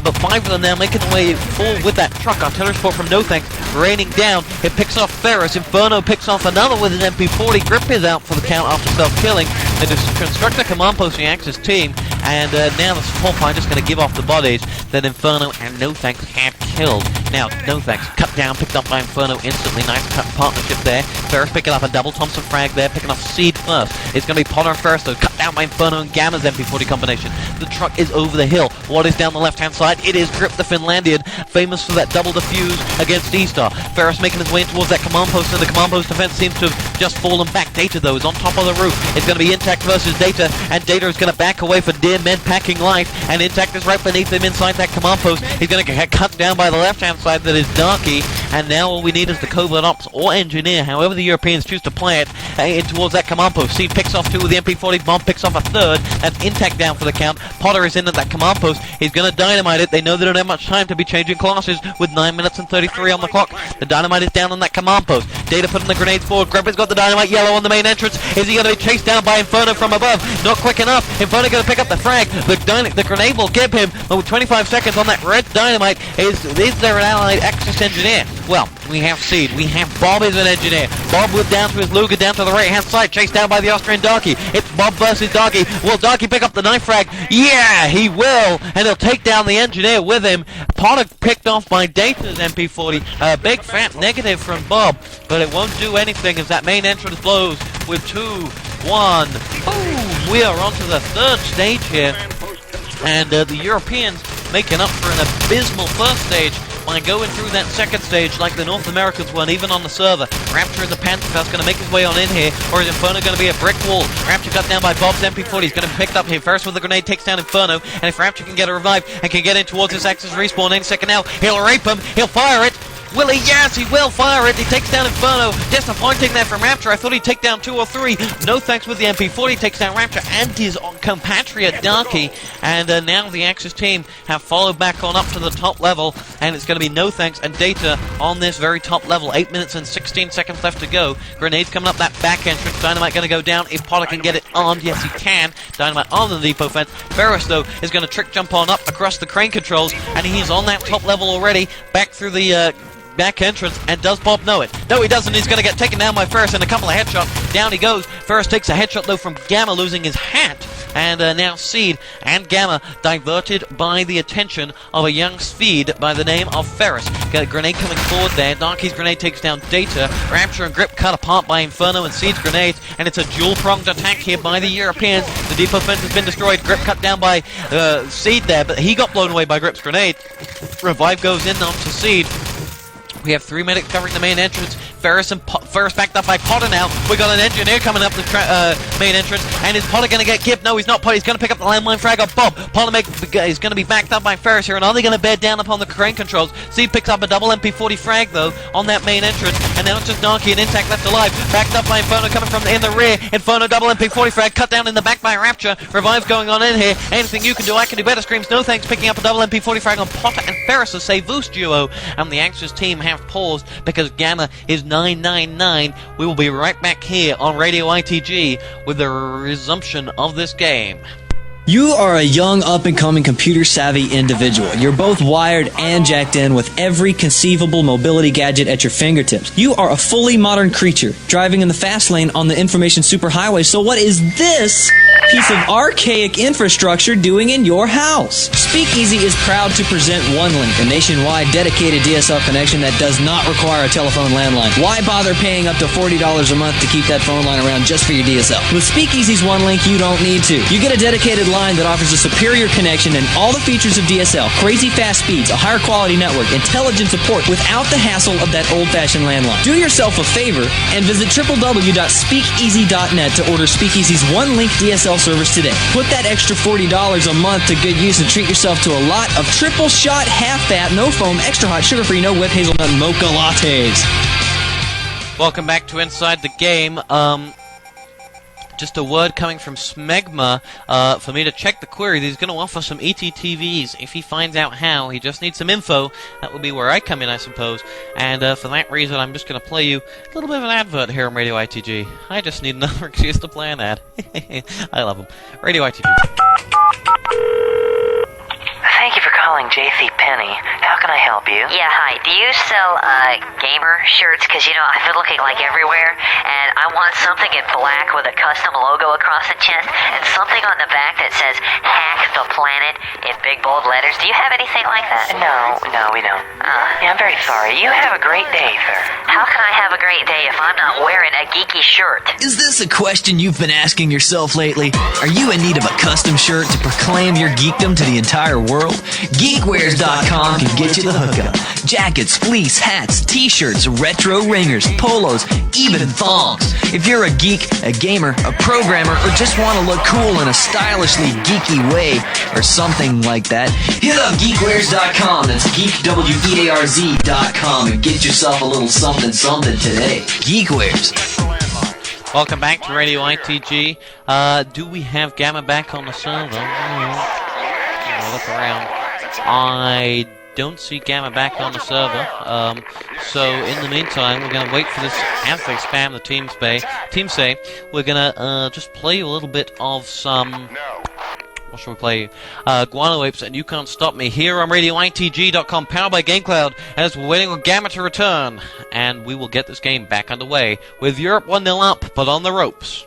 Speaker 1: but 5 of them now making their way forward with that truck. Artillery support from nothx raining down. It picks off Ferus. Inferno picks off another with an MP40. Grip is out for the count after self-killing. They just construct a command post in the Axis team, and now the support line just going to give off the bodies that Inferno and nothx have killed. Now, nothx cut down, picked up by Inferno instantly. Nice cut partnership there. Ferus picking up a double Thompson frag there, picking off Seed first. It's going to be Potter and Ferus though, cut down by Inferno and Gamma's MP40 combination. The truck is over the hill. What is down the left-hand side? It is Grip the Finlandian, famous for that double defuse against E-Star. Ferus making his way in towards that command post, and the command post defense seems to have just fallen back. Data though is on top of the roof. It's going to be Intact versus Data, and Data is going to back away for dear men packing life, and Intact is right beneath him inside that command post. He's going to get cut down by the left-hand side, that is Darky, and now all we need is the covert ops or engineer, however the Europeans choose to play it, in towards that command post. Seed picks off 2 with the MP40, Bomb picks off a 3rd, that's Intact down for the count. Potter is in at that command post. He's going to dynamite it. They know they don't have much time to be changing classes with 9 minutes and 33 on the clock. The dynamite is down on that command post. Data putting the grenades forward. Grip has got the dynamite yellow on the main entrance. Is he going to be chased down by Inferno from above? Not quick enough. Inferno going to pick up the frag. The grenade will give him 25 seconds on that red dynamite. Is there an allied Axis engineer? Well, we have Seed. We have Bob as an engineer. Bob with down to his Luger down to the right hand side, chased down by the Austrian Darky. It's Bob versus Darky. Will Darky pick up the knife frag? Yeah, he will, and he'll take down the engineer with him. Potter picked off by Data's MP40. A big fat negative from Bob, but it won't do anything as that main entrance blows with 2, 1. Boom! We are on to the 3rd stage here, and the Europeans making up for an abysmal first stage by going through that second stage like the North Americans weren't even on the server. Rapture and the Panzerfaust going to make his way on in here, or is Inferno going to be a brick wall? Rapture cut down by Bob's MP40. He's going to be picked up here. Ferus with the grenade takes down Inferno, and if Rapture can get a revive and can get in towards this Axis respawn any second now, he'll rape him, he'll fire it. Will he? Yes, he will fire it. He takes down Inferno. Disappointing there from Rapture. I thought he'd take down 2 or 3. Nothx with the MP40 takes down Rapture and his compatriot Darky. And now the Axis team have followed back on up to the top level. And it's going to be Nothx and Data on this very top level. 8 minutes and 16 seconds left to go. Grenades coming up that back entrance. Dynamite going to go down if Potter can get it armed. Yes, he can. Dynamite on the depot fence. Ferus, though, is going to trick jump on up across the crane controls. And he's on that top level already. Back through the back entrance, and does Bob know it? No, he doesn't. He's going to get taken down by Ferus in a couple of headshots. Down he goes. Ferus takes a headshot, though, from Gamma, losing his hat. And now Seed and Gamma diverted by the attention of a young Swede by the name of Ferus. Got a grenade coming forward there. Darky's grenade takes down Data. Rapture and Grip cut apart by Inferno and Seed's grenades, and it's a dual-pronged attack here by the Europeans. The depot fence has been destroyed. Grip cut down by Seed there, but he got blown away by Grip's grenade. Revive goes in onto Seed. We have 3 medics covering the main entrance. Ferus, and Ferus backed up by Potter now. We got an engineer coming up the main entrance, and is Potter going to get Gibbed? No, he's not. Potter. He's going to pick up the landmine frag of Bob. Potter is going to be backed up by Ferus here, and are they going to bear down upon the crane controls? Steve picks up a double MP40 frag, though, on that main entrance, and now it's just Darky and Intact left alive. Backed up by Inferno coming from in the rear. Inferno double MP40 frag, cut down in the back by Rapture. Revives going on in here. Anything you can do, I can do better. Screams no thanks, picking up a double MP40 frag on Potter and Ferris' Savus duo. And the Anxious team have paused because Gamma is 999. We will be right back here on Radio ITG with the resumption of this game.
Speaker 3: You are a young, up-and-coming, computer-savvy individual. You're both wired and jacked in with every conceivable mobility gadget at your fingertips. You are a fully modern creature, driving in the fast lane on the information superhighway. So what is this piece of archaic infrastructure doing in your house? Speakeasy is proud to present OneLink, a nationwide dedicated DSL connection that does not require a telephone landline. Why bother paying up to $40 a month to keep that phone line around just for your DSL? With Speakeasy's OneLink, you don't need to. You get a dedicated line that offers a superior connection and all the features of DSL, crazy fast speeds, a higher quality network, intelligent support without the hassle of that old-fashioned landline. Do yourself a favor and visit www.speakeasy.net to order Speakeasy's OneLink DSL service today. Put that extra $40 a month to good use and treat yourself to a lot of triple shot, half fat, no foam, extra hot, sugar-free, no whip, hazelnut, mocha lattes.
Speaker 1: Welcome back to Inside the Game. Just a word coming from Smegma for me to check the query. He's going to offer some ETTVs. If he finds out how, he just needs some info. That would be where I come in, I suppose. And for that reason, I'm just going to play you a little bit of an advert here on Radio ITG. I just need another excuse to play an ad. I love him. Radio ITG.
Speaker 4: Thank you for calling JC Penney. How can I help you?
Speaker 5: Yeah, hi. Do you sell gamer shirts? Because, I've been looking like everywhere, and I want something in black with a custom logo across the chest and something on the back that says Hack the Planet in big bold letters. Do you have anything like that?
Speaker 4: No, we don't. Yeah, I'm very sorry. You have a great day, sir.
Speaker 5: How can I have a great day if I'm not wearing a geeky shirt?
Speaker 2: Is this a question you've been asking yourself lately? Are you in need of a custom shirt to proclaim your geekdom to the entire world? Geekwares.com can get you the hookup. Jackets, fleece, hats, t-shirts, retro ringers, polos, even thongs. If you're a geek, a gamer, a programmer, or just want to look cool in a stylishly geeky way, or something like that, hit up Geekwares.com. That's geekwearz.com and get yourself a little something today. Geekwares.
Speaker 1: Welcome back to Radio ITG. Do we have Gamma back on the server? Look around. I don't see Gamma back on the server. So in the meantime, we're going to wait for this as they spam the team say. We're going to just play a little bit of some... What shall we play? Guano Apes and You Can't Stop Me here on RadioITG.com, powered by GameCloud, as we're waiting on Gamma to return. And we will get this game back underway with Europe 1-0 up, but on the ropes.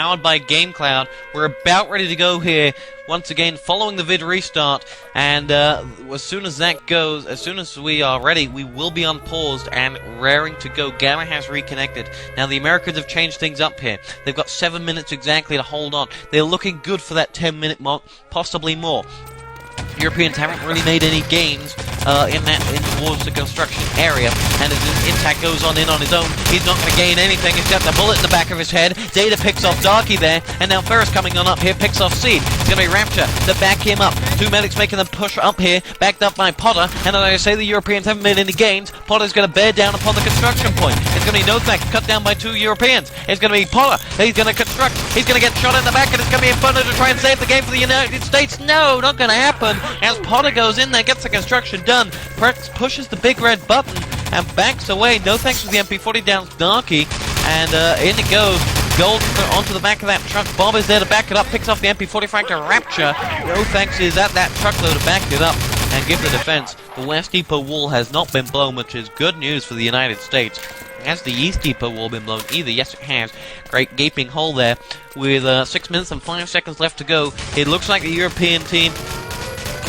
Speaker 1: powered by Game Cloud. We're about ready to go here, once again, following the vid restart, and as soon as that goes, as soon as we are ready, we will be unpaused and raring to go. Gamma has reconnected. Now, the Americans have changed things up here. They've got 7 minutes exactly to hold on. They're looking good for that 10-minute mark, possibly more. Europeans haven't really made any gains in towards the construction area, and as Intact goes on in on his own, he's not going to gain anything except a bullet in the back of his head. Data picks off Darky there, and now Ferus coming on up here picks off Seed. It's going to be Rapture to back him up. Two medics making them push up here, backed up by Potter, and as I say, the Europeans haven't made any gains. Potter's going to bear down upon the construction point. It's going to be nothx cut down by 2 Europeans. It's going to be Potter. He's going to construct. He's going to get shot in the back, and it's going to be Inferno to try and save the game for the United States. No, not going to happen. As Potter goes in there, gets the construction done, pushes the big red button, and backs away. Nothx with the MP40 downs Darky, and in it goes. Gold onto the back of that truck. Bob is there to back it up, picks off the MP40 frag to Rapture. Nothx is at that truckload to back it up and give the defense. The West Depot wall has not been blown, which is good news for the United States. Has the East Depot wall been blown either? Yes, it has. Great gaping hole there with 6 minutes and 5 seconds left to go. It looks like the European team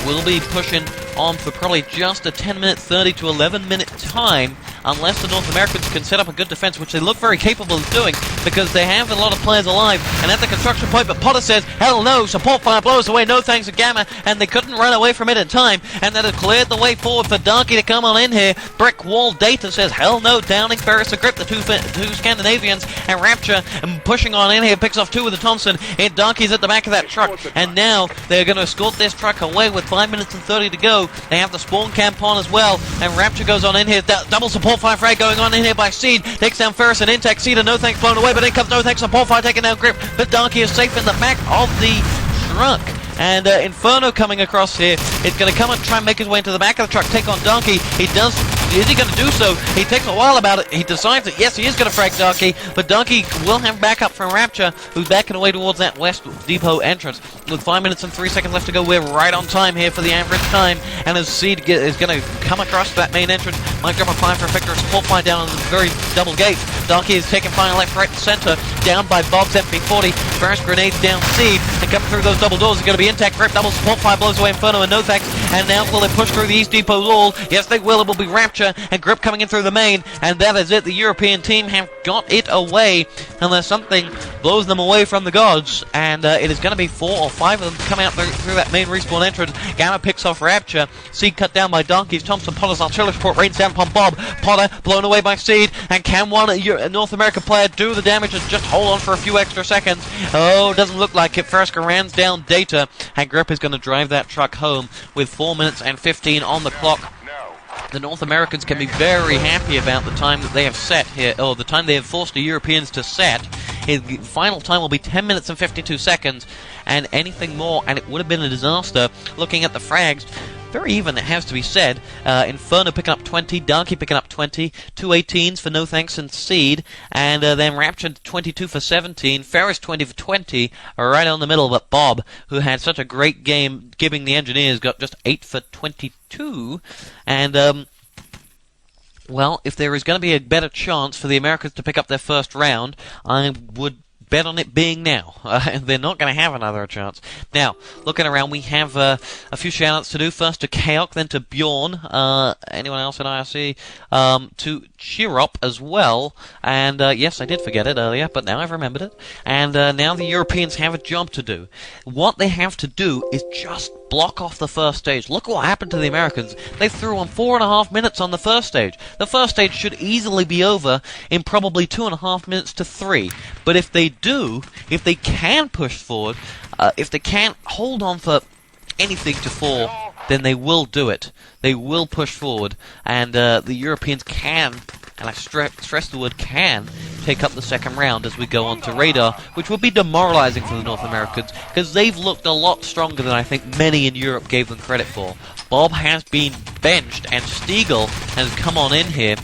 Speaker 1: will be pushing on for probably just a 10-minute, 30 to 11-minute time, unless the North Americans can set up a good defense, which they look very capable of doing, because they have a lot of players alive and at the construction point. But Potter says, hell no, support fire blows away, no thanks to Gamma, and they couldn't run away from it in time, and that has cleared the way forward for Darky to come on in here. Brick wall Data says, hell no, downing Ferus to grip the two Scandinavians, and Rapture pushing on in here, picks off 2 with the Thompson, and Darky's at the back of that truck, and now they're going to escort this truck away with 5 minutes and 30 to go. They have the spawn camp on as well, and Rapture goes on in here, double support fire frag going on in here by Seed, takes down Ferus and Intact. Seed and nothx blown away, but in comes nothx, support fire taking down Grip, but Darky is safe in the back of the truck. And Inferno coming across here. It's going to come and try and make his way into the back of the truck, take on Darky. He does. Is he going to do so? He takes a while about it. He decides that yes, he is going to frag Darky, but Darky will have backup from Rapture, who's backing away towards that West Depot entrance. With 5 minutes and 3 seconds left to go, we're right on time here for the average time. And as Seed is going to come across that main entrance, might drop a fire for effect or a support fire down on the very double gate. Darky is taking fire left, right, and center, down by Bob's MP40. First grenades down Seed, and coming through those double doors is going to be Intact. Grip double support fire blows away Inferno and nothx. And now will they push through the East Depot wall? Yes, they will. It will be Rapture and Grip coming in through the main, and that is it. The European team have got it away, unless something blows them away from the gods, and it is going to be 4 or 5 of them coming out through that main respawn entrance. Gamma picks off Rapture. Seed cut down by Donkeys. Thompson, Potter's artillery support rains down upon Bob. Potter blown away by Seed, and can one North American player do the damage and just hold on for a few extra seconds? Oh, doesn't look like it. Fersker runs down Data, and Grip is going to drive that truck home with 4 minutes and 15 on the clock. The North Americans can be very happy about the time that they have set here, or the time they have forced the Europeans to set. His final time will be 10 minutes and 52 seconds, and anything more, and it would have been a disaster. Looking at the frags, very even, it has to be said. Inferno picking up 20, Darky picking up 20, 2 18s for nothx and Seed, and then Rapture 22 for 17, Ferus 20 for 20, right on the middle, but Bob, who had such a great game giving the engineers, got just 8 for 22, and well, if there is going to be a better chance for the Americans to pick up their first round, I would bet on it being now. They're not going to have another chance. Now, looking around, we have a few shout-outs to do. First to Kaok, then to Bjorn, anyone else in IRC, to Chirop as well, and yes, I did forget it earlier, but now I've remembered it, and now the Europeans have a job to do. What they have to do is just block off the first stage. Look what happened to the Americans. They threw on 4.5 minutes on the first stage. The first stage should easily be over in probably 2.5 minutes to 3. But if they do, if they can push forward, if they can't hold on for anything to 4, then they will do it. They will push forward, and the Europeans can, and I stress the word can, take up the second round as we go on to radar, which would be demoralizing for the North Americans, because they've looked a lot stronger than I think many in Europe gave them credit for. Bob has been benched, and Stiegl has come on in here.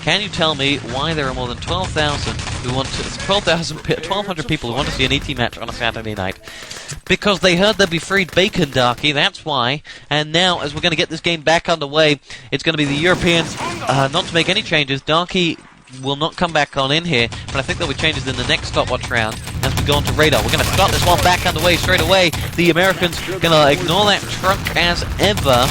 Speaker 1: Can you tell me why there are more than 12,000 who want to 1,200 people who want to see an ET match on a Saturday night? Because they heard there'd be free bacon, Darky, that's why. And now, as we're going to get this game back underway, it's going to be the Europeans, not to make any changes. Darky will not come back on in here, but I think there'll be changes in the next stopwatch round as we go on to radar. We're going to start this one back underway straight away. The Americans going to ignore that truck as ever.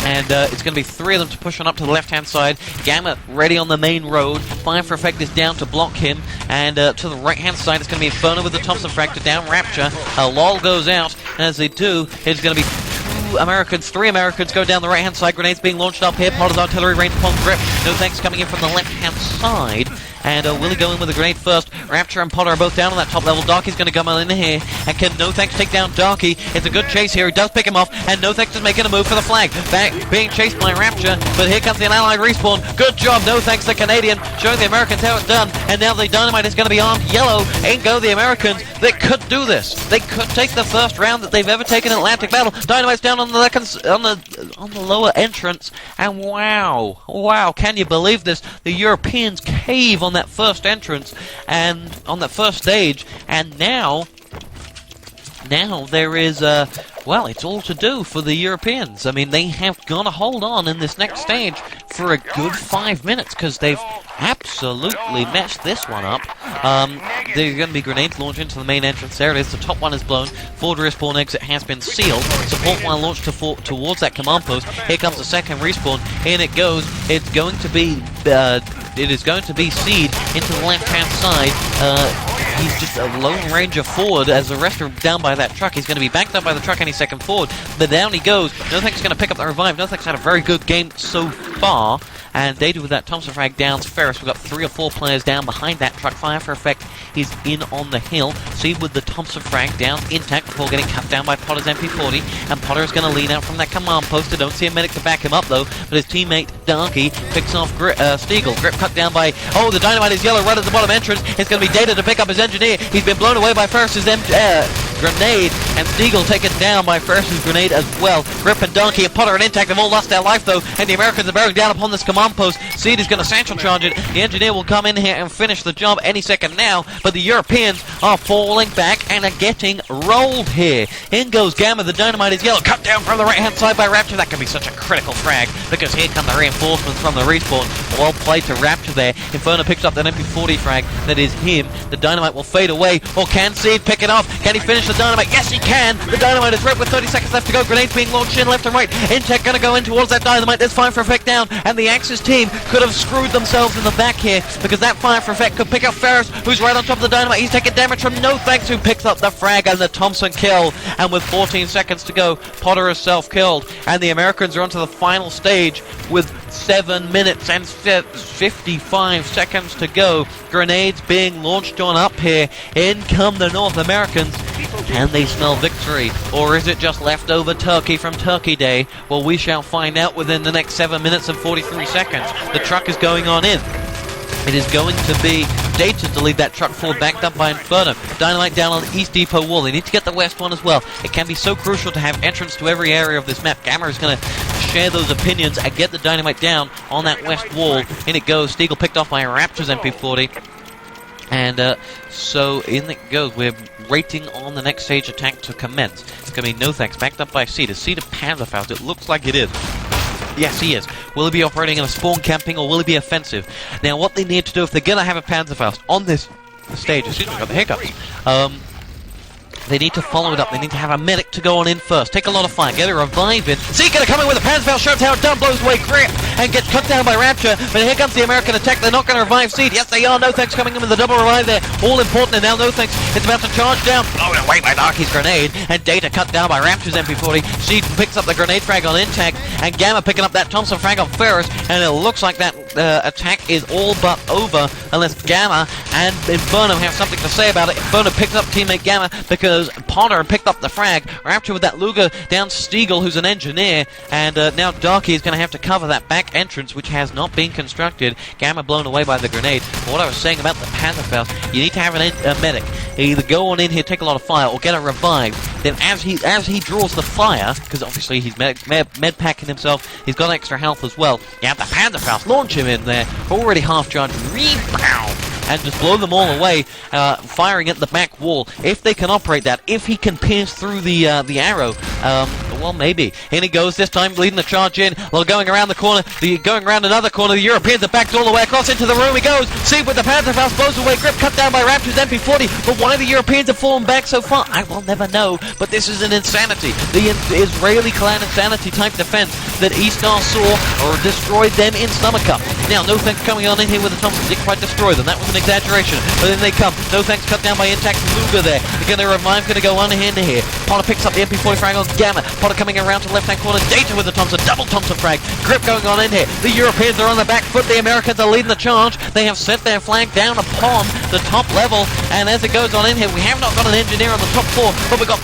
Speaker 1: And it's going to be 3 of them to push on up to the left-hand side. Gamma ready on the main road. Fire for Effect is down to block him. And to the right-hand side, it's going to be Inferno with the Thompson frag to down Rapture. LOL goes out, and as they do, it's going to be 3 Americans go down the right-hand side. Grenades being launched up here. Potter's artillery range upon grip. nothx coming in from the left-hand side. And Willie going with a grenade first. Rapture and Potter are both down on that top level. Darkie's going to come in here. And can nothx take down Darky? It's a good chase here. He does pick him off. And nothx is making a move for the flag. Back, being chased by Rapture. But here comes the allied respawn. Good job, nothx, the Canadian, showing the Americans how it's done. And now the Dynamite is going to be armed yellow. In go the Americans. They could do this. They could take the first round that they've ever taken in Atlantic battle. Dynamite's down on the lower entrance. And wow, can you believe this? The Europeans cave on that first entrance and on that first stage, and now there is well, it's all to do for the Europeans. I mean, they have got to hold on in this next stage for a good 5 minutes because they've absolutely messed this one up. There's going to be grenades launched into the main entrance. There it is. The top one is blown. Forward respawn exit has been sealed. Support fire launched towards that command post. Here comes the second respawn. In it goes. It's going to be it is going to be Seed into the left-hand side. He's just a Lone Ranger forward as the rest are down by that truck. He's going to be backed up by the truck any second forward, but down he goes. nothx is going to pick up the revive. nothx had a very good game so far, and Dator with that Thompson frag downs ferus. We've got 3 or 4 players down behind that truck. Fire for Effect is in on the hill. Seed with the Thompson frag down intact before getting cut down by Potter's MP40, and Potter is going to lean out from that command post. I don't see a medic to back him up though, but his teammate Darky picks off stiegl. Grip cut down by, the Dynamite is yellow right at the bottom entrance. It's going to be Dator to pick up his engineer. He's been blown away by ferus's grenade, and stiegl taken down by ferus's grenade as well. Grip and Darky and Potter and intact have all lost their life though, and the Americans are bearing down upon this command post. Seed is going to satchel charge it. The engineer will come in here and finish the job any second now, but the Europeans are falling back and are getting rolled here. In goes Gamma. The Dynamite is yellow, cut down from the right-hand side by Rapture. That can be such a critical frag because here come the reinforcements from the respawn. Well played to Rapture there. Inferno picks up that MP40 frag. That is him. The Dynamite will fade away, or can Seed pick it off? Can he finish the Dynamite? Yes, he can. The Dynamite is ripped with 30 seconds left to go. Grenades being launched in left and right. Intech going to go in towards that Dynamite. There's Fire for Effect down, and the Axis team could have screwed themselves in the back here because that Fire for Effect could pick up ferus, who's right on top of the Dynamite. He's taking damage from nothx, who picks up the frag and the Thompson kill. And with 14 seconds to go, Potter is self-killed, and the Americans are onto the final stage with 7 minutes and 55 seconds to go. Grenades being launched on up here. In come the North Americans. Can they smell victory? Or is it just leftover turkey from Turkey Day? Well, we shall find out within the next 7 minutes and 43 seconds. The truck is going on in. It is going to be Dator to lead that truck forward, backed up by Inferno. Dynamite down on the East Depot wall. They need to get the West one as well. It can be so crucial to have entrance to every area of this map. Gamma is going to share those opinions and get the Dynamite down on that West wall. In it goes. stiegl picked off by Rapture's MP40. And so in it goes. We're waiting on the next stage attack to commence. It's going to be nothx, backed up by Seed. Is Seed a Panzerfaust? It looks like it is. Yes, he is. Will he be operating in a spawn camping, or will he be offensive? Now, what they need to do, if they're going to have a Panzerfaust on this stage, excuse me, I got the hiccups, they need to follow it up. They need to have a medic to go on in first. Take a lot of fire. Get a revive in. Seed going to come in with a Panzerfaust. Shows how it done. Blows away Grip and gets cut down by Rapture. But here comes the American attack. They're not going to revive Seed. Yes, they are. nothx coming in with a double revive there. All important. And now nothx is about to charge down. Blown away by Darkie's grenade. And Dator cut down by Rapture's MP40. Seed picks up the grenade frag on intact. And Gamma picking up that Thompson frag on ferus. And it looks like that attack is all but over. Unless Gamma and Inferno have something to say about it. Inferno picks up teammate Gamma because Potter picked up the frag. Rapture with that Luger down stiegl, who's an engineer, and now Darky is going to have to cover that back entrance, which has not been constructed. Gamma blown away by the grenade. But what I was saying about the Panzerfaust, you need to have a medic. Either go on in here, take a lot of fire, or get a revive. Then as he draws the fire, because obviously he's med packing himself, he's got extra health as well. You have the Panzerfaust, launch him in there, already half charged, rebound, and just blow them all away, firing at the back wall. If they can operate that, if he can pierce through the arrow, well, maybe. In he goes, this time leading the charge in. Well, going around the corner, going around another corner, the Europeans are backed all the way across into the room he goes. See, with the Panzerfaust blows away, grip cut down by Rapture's MP40, but why the Europeans have fallen back so far, I will never know, but this is an insanity. The Israeli clan insanity type defense that E-Star saw or destroyed them in Summer Cup. Now, nothx coming on in here with the Thompson, didn't quite destroy them, that was an exaggeration, but then they come. nothx cut down by Intact Luger there. They're going to revive, going to go on in here. Potter picks up the MP40 frag on Gamma. Potter coming around to the left-hand corner, Dator with the Thompson, double Thompson frag. Grip going on in here. The Europeans are on the back foot, the Americans are leading the charge. They have set their flag down upon the top level, and as it goes on in here, we have not got an engineer on the top floor, but we've got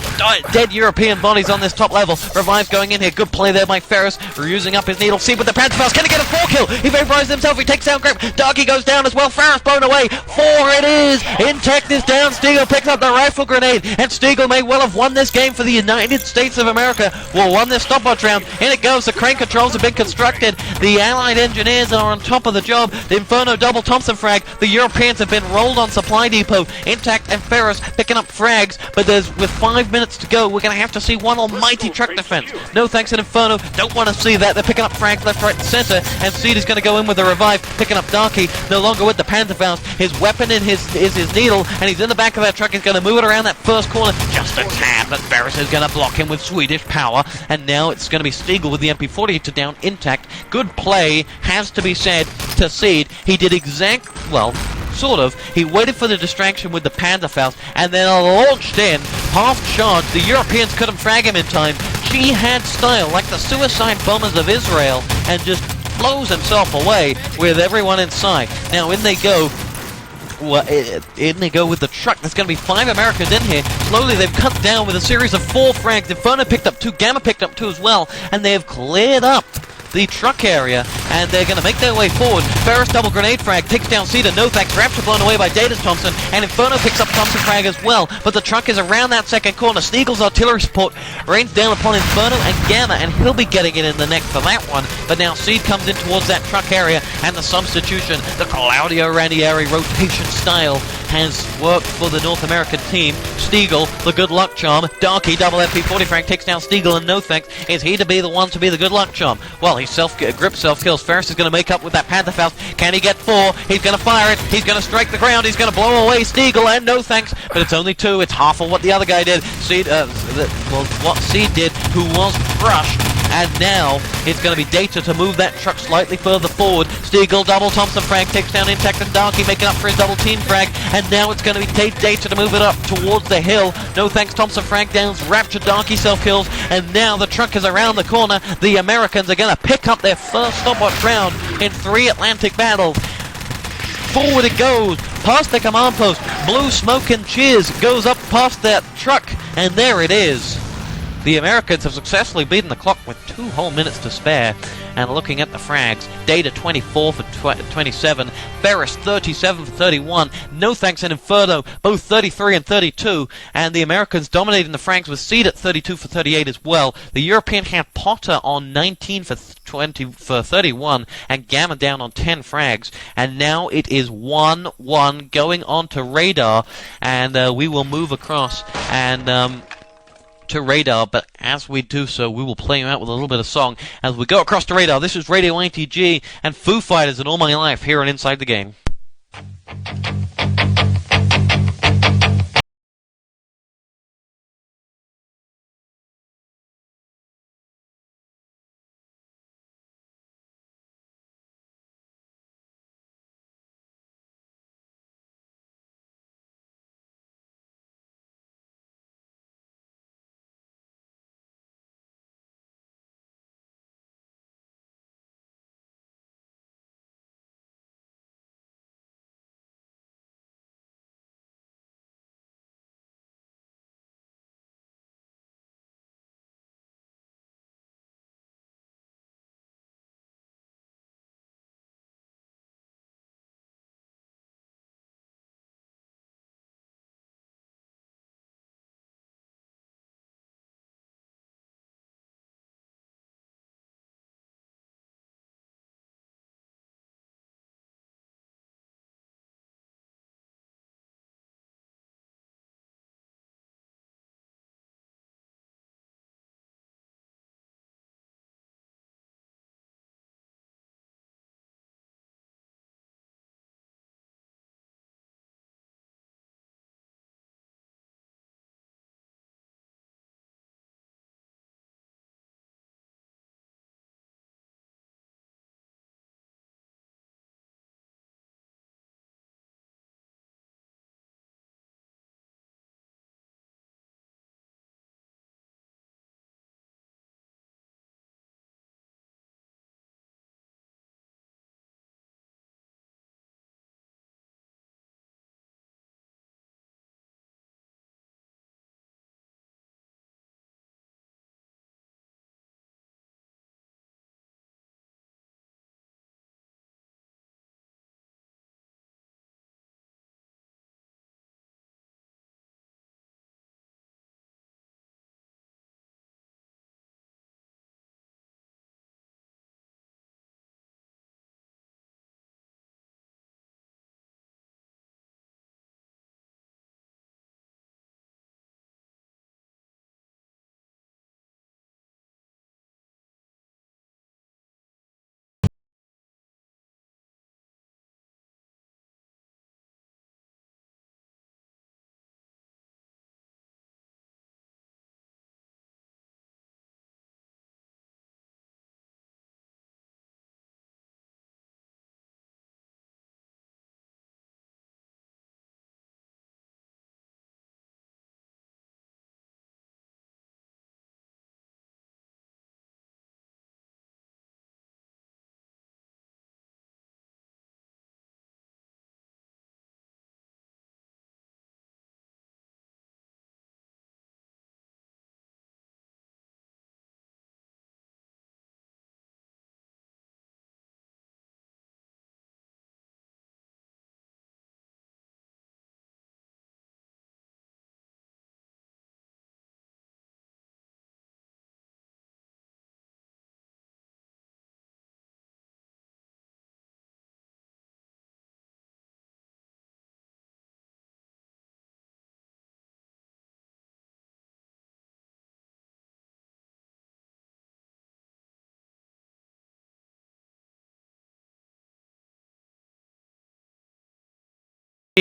Speaker 1: dead European bodies on this top level. Revives going in here, good play there by Ferus, using up his needle. See with the Panzerfaust, can he get a 4 kill? He vaporizes himself, he takes down Grip. Darky goes down as well, Ferus blown away. 4 it is! Intact is down, Stiegl picks up the rifle grenade, and Stiegl may well have won this game for the United States of America. Will won this stopwatch round. In it goes, the crane controls have been constructed. The Allied engineers are on top of the job. The Inferno double Thompson frag. The Europeans have been rolled on supply depot. Intact and Ferus picking up frags, but with 5 minutes to go, we're going to have to see one almighty truck defense. nothx and Inferno don't want to see that. They're picking up frags left, right, and center, and Seed is going to go in with a revive, picking up Darky, no longer with the Panzerfaust. His weapon is his needle, and he's in the back of that truck. He's going to move it around that first corner just a tad, but Ferus is going to block him with Swedish power, and now it's going to be Stiegl with the MP40 to down Intact. Good play, has to be said, to Seed. He did sort of. He waited for the distraction with the Panzerfaust and then launched in, half-charged. The Europeans couldn't frag him in time. Jihad style, like the suicide bombers of Israel, and just blows himself away with everyone inside. Now in they go. In they go with the truck. There's going to be 5 Americans in here. Slowly they've cut down with a series of 4 frags. Inferno picked up 2, Gamma picked up 2 as well, and they have cleared up the truck area, and they're going to make their way forward. Ferus double grenade frag takes down Cedar, nothx, Rapture blown away by Dator's Thompson, and Inferno picks up Thompson frag as well, but the truck is around that second corner. Stiegl's artillery support rains down upon Inferno and Gamma, and he'll be getting it in the neck for that one, but now Seed comes in towards that truck area, and the substitution, the Claudio Ranieri rotation style, has worked for the North American team. Stiegl, the good luck charm. Darky, double FP40 frag, takes down Stiegl and nothx. Is he to be the one to be the good luck charm? Well, he grip self-kills. Ferus is going to make up with that Panzerfaust. Can he get 4? He's going to fire it. He's going to strike the ground. He's going to blow away Stiegl and nothx. But it's only 2. It's half of what the other guy did. What Seed did, who was crushed. And now it's going to be Dator to move that truck slightly further forward. Stiegl double Thompson frag takes down Intact and Darky, making up for his double team frag. And now it's going to be Dator to move it up towards the hill. nothx Thompson frag downs, Rapture Darky self kills, and now the truck is around the corner. The Americans are going to pick up their first stopwatch round in 3 Atlantic battles. Forward it goes, past the command post. Blue smoke and cheers goes up past that truck, and there it is. The Americans have successfully beaten the clock with 2 whole minutes to spare. And looking at the frags, Data 24 for 27, Ferus 37 for 31, nothx and Inferno both 33 and 32, and the Americans dominating the frags with Seed at 32 for 38 as well. The European had Potter on 19 for 31, and Gamma down on 10 frags, and now it is 1-1 going on to radar, and we will move across and to radar, but as we do so, we will play you out with a little bit of song as we go across to radar. This is Radio ITG and Foo Fighters and All My Life here on Inside the Game.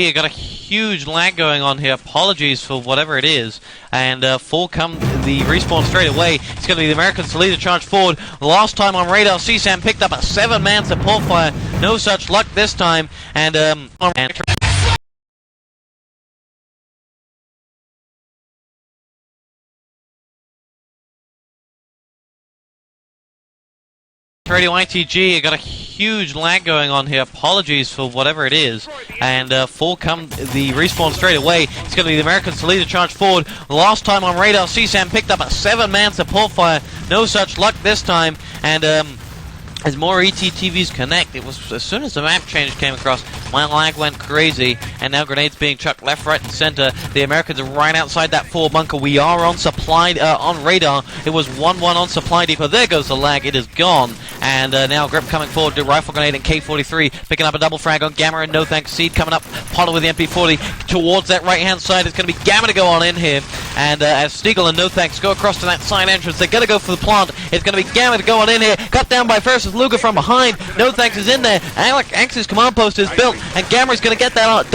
Speaker 1: You got a huge lag going on here. Apologies for whatever it is. And full come the respawn straight away. It's going to be the Americans to lead the charge forward. Last time on radar, CSAM picked up a 7-man support fire. No such luck this time. And Radio ITG, you got a huge lag going on here. Apologies for whatever it is. And full come the respawn straight away. It's going to be the Americans to lead the charge forward. Last time on radar, CSAM picked up a 7-man support fire. No such luck this time. And as more ETTVs connect, it was as soon as the map change came across, my lag went crazy, and now grenades being chucked left, right, and center. The Americans are right outside that 4 bunker. We are on supply, on radar. It was 1-1 on supply depot. There goes the lag. It is gone. And now Grip coming forward to rifle grenade and K43, picking up a double frag on Gamma and nothx. Seed coming up, Potter with the MP40 towards that right-hand side. It's going to be Gamma to go on in here. And as Stiegl and nothx go across to that side entrance, they're going to go for the plant. It's going to be Gamma to go on in here. Cut down by ferus Luger from behind. nothx is in there. Axe's command post is built, and Gamma is going to get that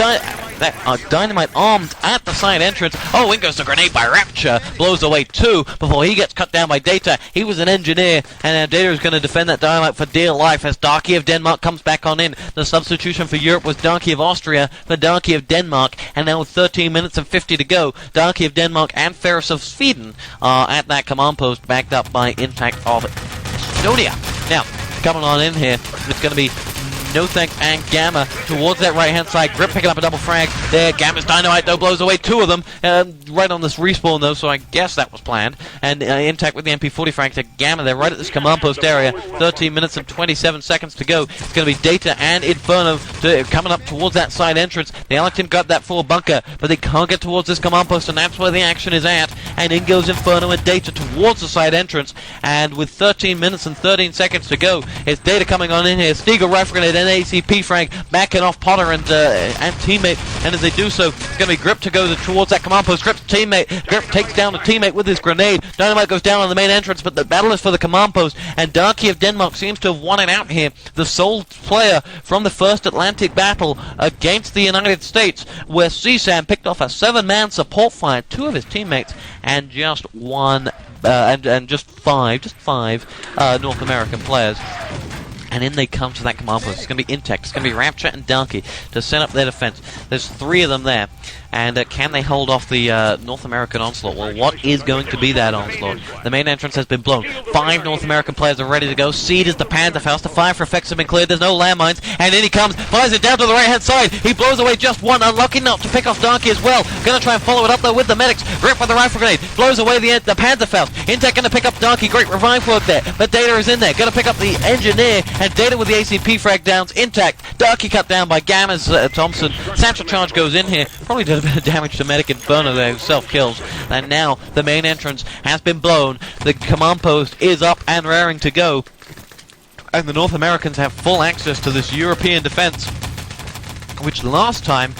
Speaker 1: dynamite armed at the side entrance. Oh, in goes the grenade by Rapture. Blows away 2 before he gets cut down by Dator. He was an engineer, and Dator is going to defend that dynamite for dear life as Darky of Denmark comes back on in. The substitution for Europe was Darky of Austria for Darky of Denmark, and now with 13 minutes and 50 to go, Darky of Denmark and ferus of Sweden are at that command post, backed up by Intact of Estonia. Now, coming on in here, it's going to be nothx and Gamma towards that right-hand side. Grip picking up a double frag there. Gamma's dynamite, though, blows away 2 of them. Right on this respawn, though, so I guess that was planned. And Intact with the MP40 frag to Gamma. They're right at this command post area. 13 minutes and 27 seconds to go. It's going to be Dator and Inferno coming up towards that side entrance. The Alec team got that 4 bunker, but they can't get towards this command post, and that's where the action is at. And in goes Inferno and Dator towards the side entrance. And with 13 minutes and 13 seconds to go, it's Dator coming on in here. Stiegl rifle grenade and ACP frag backing off Potter and teammate, and as they do so, it's going to be Grip to go towards that command post. Grip takes down a teammate with his grenade. Dynamite goes down on the main entrance, but the battle is for the command post, and Darky of Denmark seems to have won it out here. The sole player from the first Atlantic battle against the United States, where CSAM picked off a 7-man support fire, 2 of his teammates, and just just five North American players. And in they come to that command post. It's going to be Intact, it's going to be Rapture and Darky to set up their defense. There's 3 of them there. And can they hold off the North American onslaught? Well, what is going to be that onslaught? The main entrance has been blown. 5 North American players are ready to go. Seed is the Panzerfaust. The fire for effects have been cleared. There's no landmines. And in he comes. Fires it down to the right-hand side. He blows away just 1. Unlucky not to pick off Darky as well. Going to try and follow it up, though, with the medics. Grip with the rifle grenade. Blows away the Panzerfaust. Intact going to pick up Darky. Great revive work there. But Dator is in there. Going to pick up the engineer. And Dator with the ACP frag downs. Intact. Darky cut down by Gamma's Thompson. Satchel charge goes in here. Probably did a bit of damage to Medic Inferno there, who self-kills. And now the main entrance has been blown. The command post is up and raring to go. And the North Americans have full access to this European defense, which last time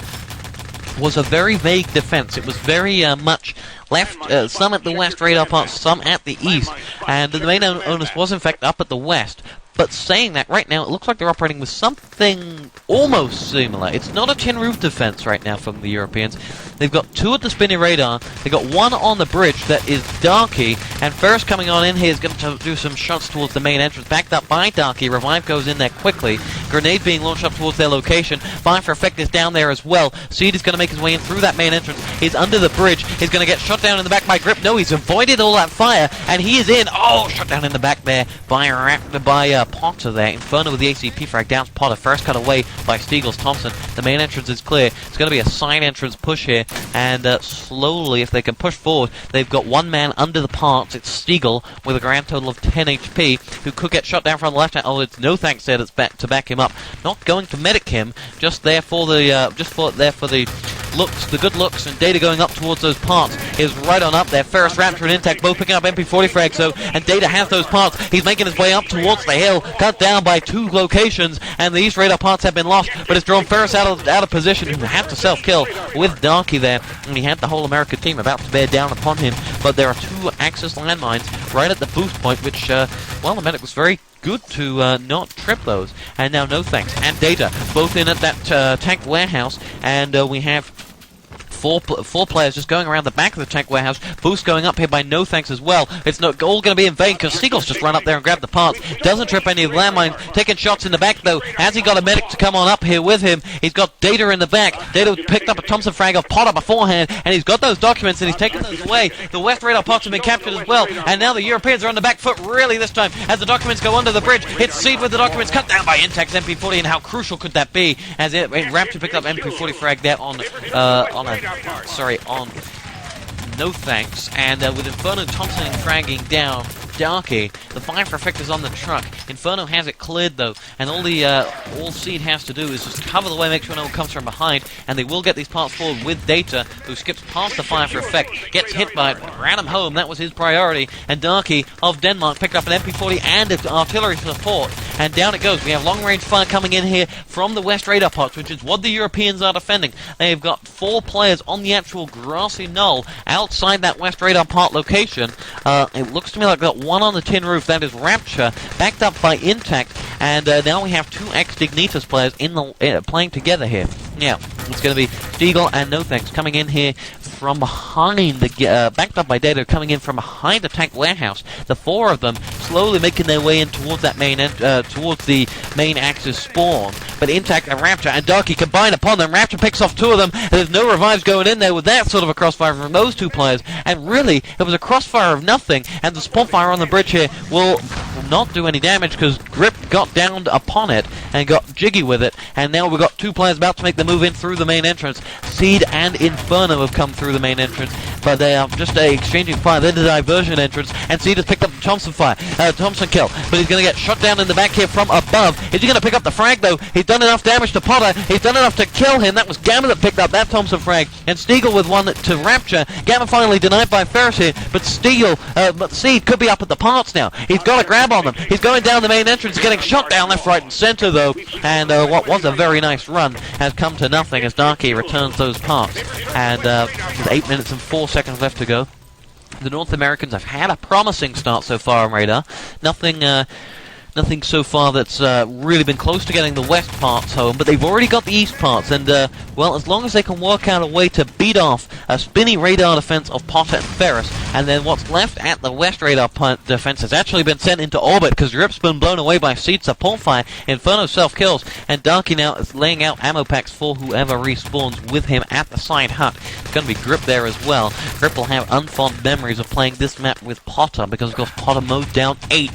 Speaker 1: was a very vague defense. It was very much left, some at the west radar part, some at the east. And the main onus was in fact up at the west. But saying that, right now, it looks like they're operating with something almost similar. It's not a tin roof defense right now from the Europeans. They've got 2 at the spinny radar. They've got 1 on the bridge that is Darky. And ferus coming on in here is going to do some shots towards the main entrance. Backed up by Darky. Revive goes in there quickly. Grenade being launched up towards their location. Fire for effect is down there as well. Seed is going to make his way in through that main entrance. He's under the bridge. He's going to get shot down in the back by Grip. No, he's avoided all that fire. And he is in. Oh, shot down in the back there by Potter there. Inferno with the ACP frag downs Potter. First cut away by Stiegl's Thompson. The main entrance is clear. It's going to be a side entrance push here, and slowly, if they can push forward, they've got 1 man under the parts. It's Stiegl with a grand total of 10 HP, who could get shot down from the left hand. Oh, it's nothx there that's to back him up. Not going to medic him, just there for the looks, the good looks, and Data going up towards those parts is right on up there. ferus, Rapture, and Intact both picking up MP40 frags, so, and Data has those parts. He's making his way up towards the hill, cut down by 2 locations, and the east radar parts have been lost, but it's drawn ferus out of position, who had to self-kill with Darky there, and he had the whole American team about to bear down upon him, but there are 2 Axis landmines right at the boost point, which, well, the medic was very good to not trip those. And now nothx and Data both in at that tank warehouse, and we have four players just going around the back of the tank warehouse. Boost going up here by nothx as well. It's not all going to be in vain because Stiegl's just run up there and grab the parts. Doesn't trip any of the landmines. Taking shots in the back though. Has he got a medic to come on up here with him? He's got Data in the back. Data picked up a Thompson frag of Potter beforehand, and he's got those documents and he's taking those away. The West radar pots have been captured as well, and now the Europeans are on the back foot really this time as the documents go under the bridge. It's Seed with the documents cut down by Intex MP40, and how crucial could that be as Rapture picked up MP40 frag there on nothx, and with Inferno Thompson fragging down Darky, the fire for effect is on the truck. Inferno has it cleared though, and all Seed has to do is just cover the way, make sure no one comes from behind, and they will get these parts forward with Data, who skips past the fire for effect, gets hit by it, ran him home, that was his priority, and Darky of Denmark picked up an MP40 and artillery support, and down it goes. We have long-range fire coming in here from the West radar pots, which is what the Europeans are defending. They've got 4 players on the actual grassy knoll outside that West radar pot location. It looks to me like they've got one on the tin roof, that is Rapture, backed up by Intact, and now we have 2 ex-Dignitas players in the playing together here. Now, it's going to be stiegl and nothx coming in here from behind the backed up by Data, coming in from behind the tank warehouse. The 4 of them slowly making their way in towards that main towards the main axis spawn. But Intact and Rapture and Darky combine upon them. Rapture picks off 2 of them, and there's no revives going in there with that sort of a crossfire from those 2 players. And really, it was a crossfire of nothing, and the spawn fire on the bridge here will not do any damage because Grip got down upon it and got jiggy with it, and now we've got 2 players about to make the move in through the main entrance. Seed and Inferno have come through the main entrance, but they are just exchanging fire. They're the diversion entrance, and Seed has picked up the Thompson kill, but he's going to get shot down in the back here from above. Is he going to pick up the frag though? He's done enough damage to Potter. He's done enough to kill him. That was Gamma that picked up that Thompson frag, and stiegl with one to Rapture. Gamma finally denied by ferus here, but but Seed could be up at the parts now. He's got a grab on them. He's going down the main entrance, getting shot down left, right, and center though, and what was a very nice run has come to nothing as Darky returns those parts. And with 8 minutes and 4 seconds left to go, the North Americans have had a promising start so far on radar. Nothing so far that's really been close to getting the west parts home, but they've already got the east parts, and well, as long as they can work out a way to beat off a spinny radar defense of Potter and ferus, and then what's left at the west radar defense has actually been sent into orbit because Rip's been blown away by Seed support fire. Inferno self-kills, and Darky now is laying out ammo packs for whoever respawns with him at the side hut. It's going to be Grip there as well. Grip will have unfond memories of playing this map with Potter because, of course, Potter mowed down 8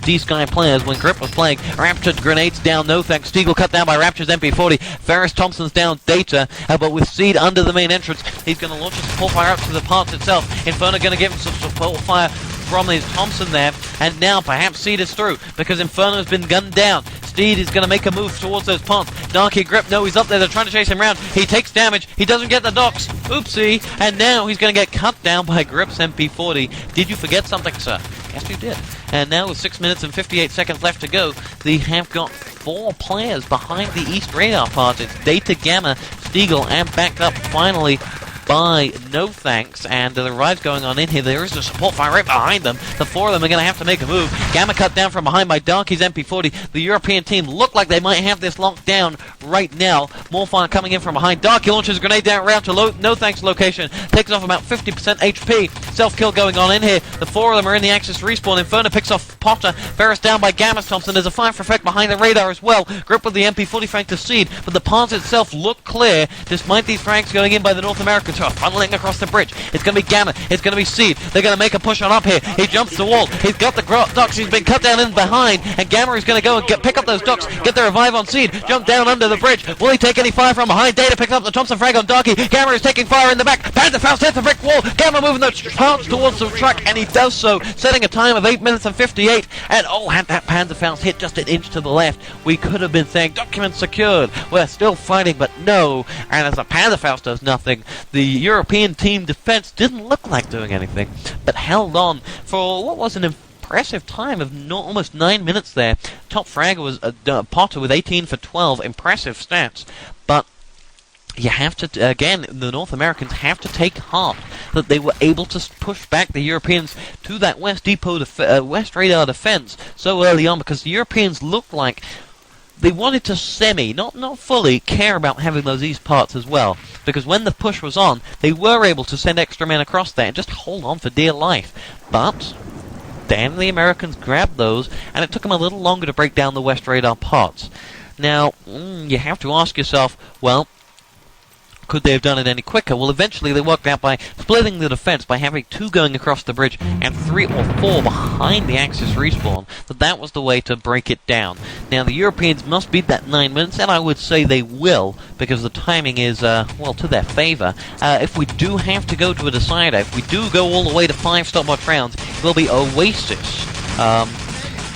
Speaker 1: D-Sky players when Grip was playing. Rapture grenades down nothx. Stiegl cut down by Rapture's MP40. Ferus Thompson's down Data, but with Seed under the main entrance, he's going to launch a support fire up to the parts itself. Inferno going to give him some support fire from his Thompson there, and now perhaps Seed is through because Inferno has been gunned down. Seed is going to make a move towards those parts. Darky Grip, no, he's up there. They're trying to chase him around. He takes damage. He doesn't get the docks. Oopsie. And now he's going to get cut down by Grip's MP40. Did you forget something, sir? Yes, you did. And now with 6 minutes and 58 seconds left to go, they have got 4 players behind the east radar part. It's Data, Gamma, stiegl, and backed up finally by nothx, and the ride's going on in here. There is a support fire right behind them. The 4 of them are going to have to make a move. Gamma cut down from behind by Darky's MP40. The European team look like they might have this locked down right now. More fire coming in from behind. Darky launches a grenade down around to nothx location. Takes off about 50% HP. Self-kill going on in here. The 4 of them are in the Axis respawn. Inferno picks off Potter. Ferus down by Gamma Thompson. There's a fire for effect behind the radar as well. Grip with the MP40 frank to Seed, but the parts itself look clear despite these franks going in by the North American truck. Funneling across the bridge. It's going to be Gamma. It's going to be Seed. They're going to make a push on up here. He jumps the wall. He's got the docks. He's been cut down in behind, and Gamma is going to go and pick up those docks, get the revive on Seed, jump down under the bridge. Will he take any fire from behind? Data picks up the Thompson frag on Darky. Gamma is taking fire in the back. Panzerfaust hits the brick wall. Gamma moving the parts towards the truck, and he does so, setting a time of 8 minutes and 58. And oh, had that Panzerfaust hit just an inch to the left, we could have been saying, documents secured. We're still fighting, but no. And as the Panzerfaust does nothing, the European team defense didn't look like doing anything, but held on for what was an impressive time of almost 9 minutes there. Top fragger was Potter with 18 for 12. Impressive stats, but you have to, again, the North Americans have to take heart. that they were able to push back the Europeans to that West West radar defense so early on, because the Europeans looked like they wanted to not fully care about having those east parts as well, because when the push was on, they were able to send extra men across there and just hold on for dear life. But then the Americans grabbed those, and it took them a little longer to break down the West radar parts. Now, you have to ask yourself, well, could they have done it any quicker? Well, eventually they worked out by splitting the defense, by having 2 going across the bridge and 3 or 4 behind the Axis respawn, that was the way to break it down. Now, the Europeans must beat that 9 minutes, and I would say they will, because the timing is, well, to their favor. If we do have to go to a decider, if we do go all the way to 5 stopwatch rounds, it will be Oasis.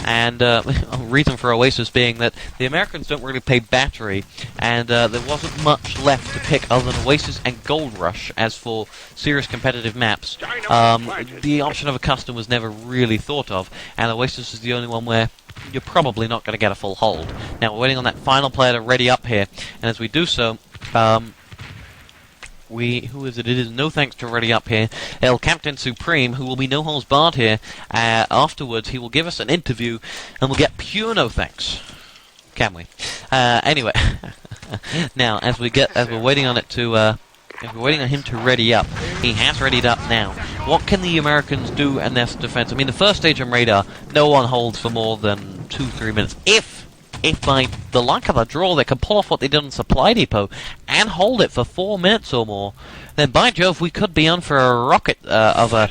Speaker 1: And a reason for Oasis being that the Americans don't really pay battery, and there wasn't much left to pick other than Oasis and Gold Rush. As for serious competitive maps, the option of a custom was never really thought of, and Oasis is the only one where you're probably not going to get a full hold. Now we're waiting on that final player to ready up here, and as we do so, who is it? It is nothx to ready up here. El Captain Supreme, who will be no holds barred here. Afterwards, he will give us an interview, and we'll get pure nothx. Can we? Anyway, now as we're waiting on it to, if we're waiting on him to ready up, he has readied up now. What can the Americans do in their defense? I mean, the first stage on radar, no one holds for more than 2-3 minutes. If by the luck of the draw they can pull off what they did on Supply Depot and hold it for 4 minutes or more, then by Jove, we could be on for a rocket of a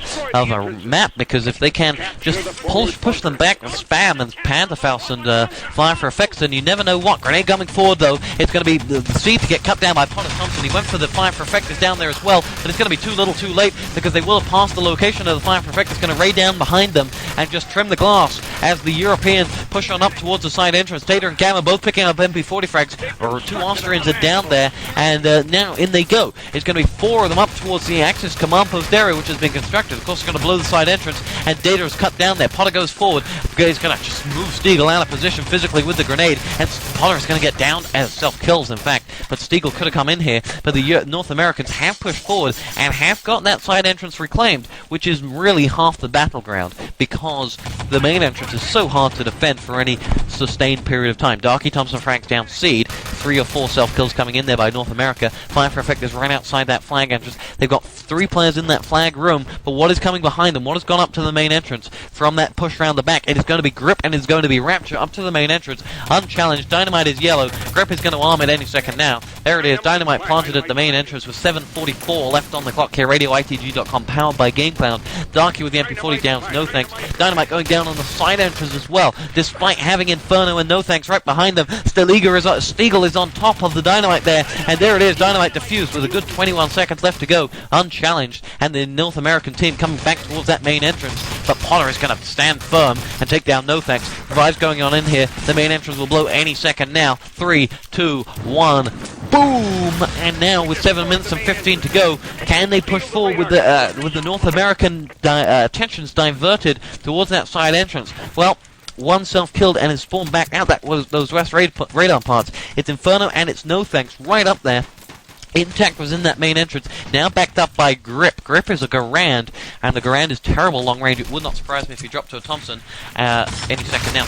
Speaker 1: map, because if they can just push them back with Spam and Pantherfaust and Fire for Effects, then you never know what. Grenade coming forward, though. It's going to be the seed to get cut down by Potter Thompson. He went for the Fire for Effect is down there as well, but it's going to be too little too late, because they will have passed the location of the Fire for Effect. It's going to raid down behind them and just trim the glass as the Europeans push on up towards the side entrance. Dator and Gamma both picking up MP40 frags, or 2 Austrians are down there, and now in they go. It's going to be 4 of them up towards the Axis command post area, which has been constructed. Of course, it's going to blow the side entrance, and Dator is cut down there. Potter goes forward. He's going to just move stiegl out of position physically with the grenade, and Potter is going to get down as self-kills, in fact. But stiegl could have come in here, but the North Americans have pushed forward and have got that side entrance reclaimed, which is really half the battleground, because the main entrance is so hard to defend for any sustained period of time. Darky, Thompson, Franks down seed. 3 or 4 self-kills coming in there by North America. Fire for Effect is right outside that flag entrance. They've got 3 players in that flag room, but what is coming behind them? What has gone up to the main entrance from that push round the back? It is going to be Grip and it's going to be Rapture up to the main entrance, unchallenged. Dynamite is yellow. Grip is going to arm it any second now. There it is. Dynamite planted at the main entrance with 7:44 left on the clock here. RadioITG.com, powered by GameCloud. Darky with the MP40 downs, nothx. Dynamite going down on the side entrance as well, despite having Inferno and nothx right behind them. Stiegl is on top of the Dynamite there, and there it is. Dynamite defused with a good 21 seconds left to go, unchallenged, and the North American team coming back towards that main entrance. But Potter is going to stand firm and take down nothx. Revives going on in here. The main entrance will blow any second now. 3, 2, 1. Boom! And now with 7 minutes and 15 to go, can they push forward with the North American attentions diverted towards that side entrance? Well, one self-killed and is spawned back out. That was those West radar parts. It's Inferno and it's nothx right up there. Intact was in that main entrance, now backed up by Grip. Grip is a Garand, and the Garand is terrible long range. It would not surprise me if he dropped to a Thompson any second now.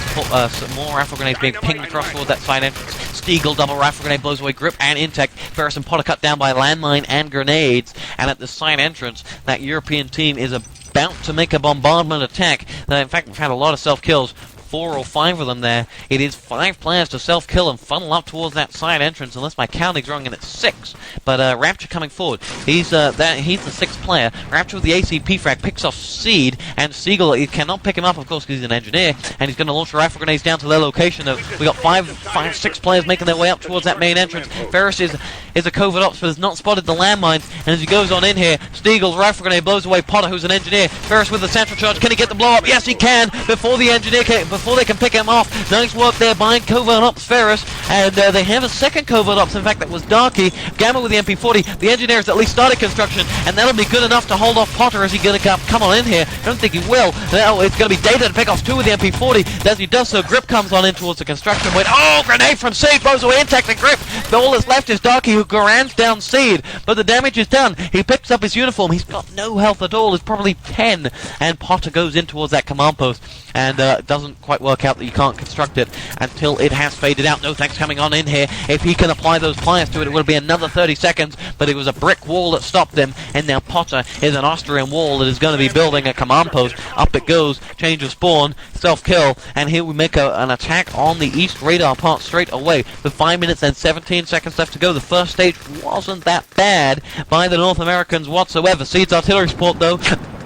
Speaker 1: Some more rifle grenades being pinged across toward that side entrance. Stiegl, double rifle grenade blows away Grip and Intact. Ferus and Potter cut down by landmine and grenades, and at the side entrance, that European team is about to make a bombardment attack. In fact, we've had a lot of self-kills. 4 or 5 of them there. It is 5 players to self-kill and funnel up towards that side entrance, unless my counting's wrong and it's 6. But Rapture coming forward. He's the 6th player. Rapture with the ACP frag picks off Seed, and Stiegl, he cannot pick him up, of course, because he's an engineer, and he's going to launch rifle grenades down to their location. We got 6 players making their way up towards that main entrance. Ferus is a covert ops, but has not spotted the landmines, and as he goes on in here, Stiegl's rifle grenade blows away Potter, who's an engineer. Ferus with the central charge. Can he get the blow up? Yes, he can. Before the engineer before they can pick him off. Nice work there by Covert Ops Ferus, and they have a second Covert Ops. In fact, that was Darky. Gamma with the MP40. The engineers at least started construction, and that'll be good enough to hold off Potter. Is he going to come on in here? I don't think he will. Now it's going to be Dator to pick off 2 with the MP40. As he does so, Grip comes on in towards the construction point. Oh, grenade from Seed blows away Intact and Grip. All that's left is Darky, who grants down Seed, but the damage is done. He picks up his uniform. He's got no health at all. It's probably 10, and Potter goes in towards that command post, and it doesn't quite work out that you can't construct it until it has faded out. nothx coming on in here. If he can apply those pliers to it, it will be another 30 seconds, but it was a brick wall that stopped him, and now Potter is an Austrian wall that is going to be building a command post. Up it goes, change of spawn, self-kill, and here we make an attack on the east radar part straight away. With 5 minutes and 17 seconds left to go, the first stage wasn't that bad by the North Americans whatsoever. Seed's artillery support, though,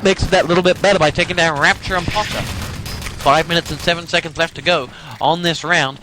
Speaker 1: makes it that little bit better by taking down Rapture and Potter. 5 minutes and 7 seconds left to go on this round.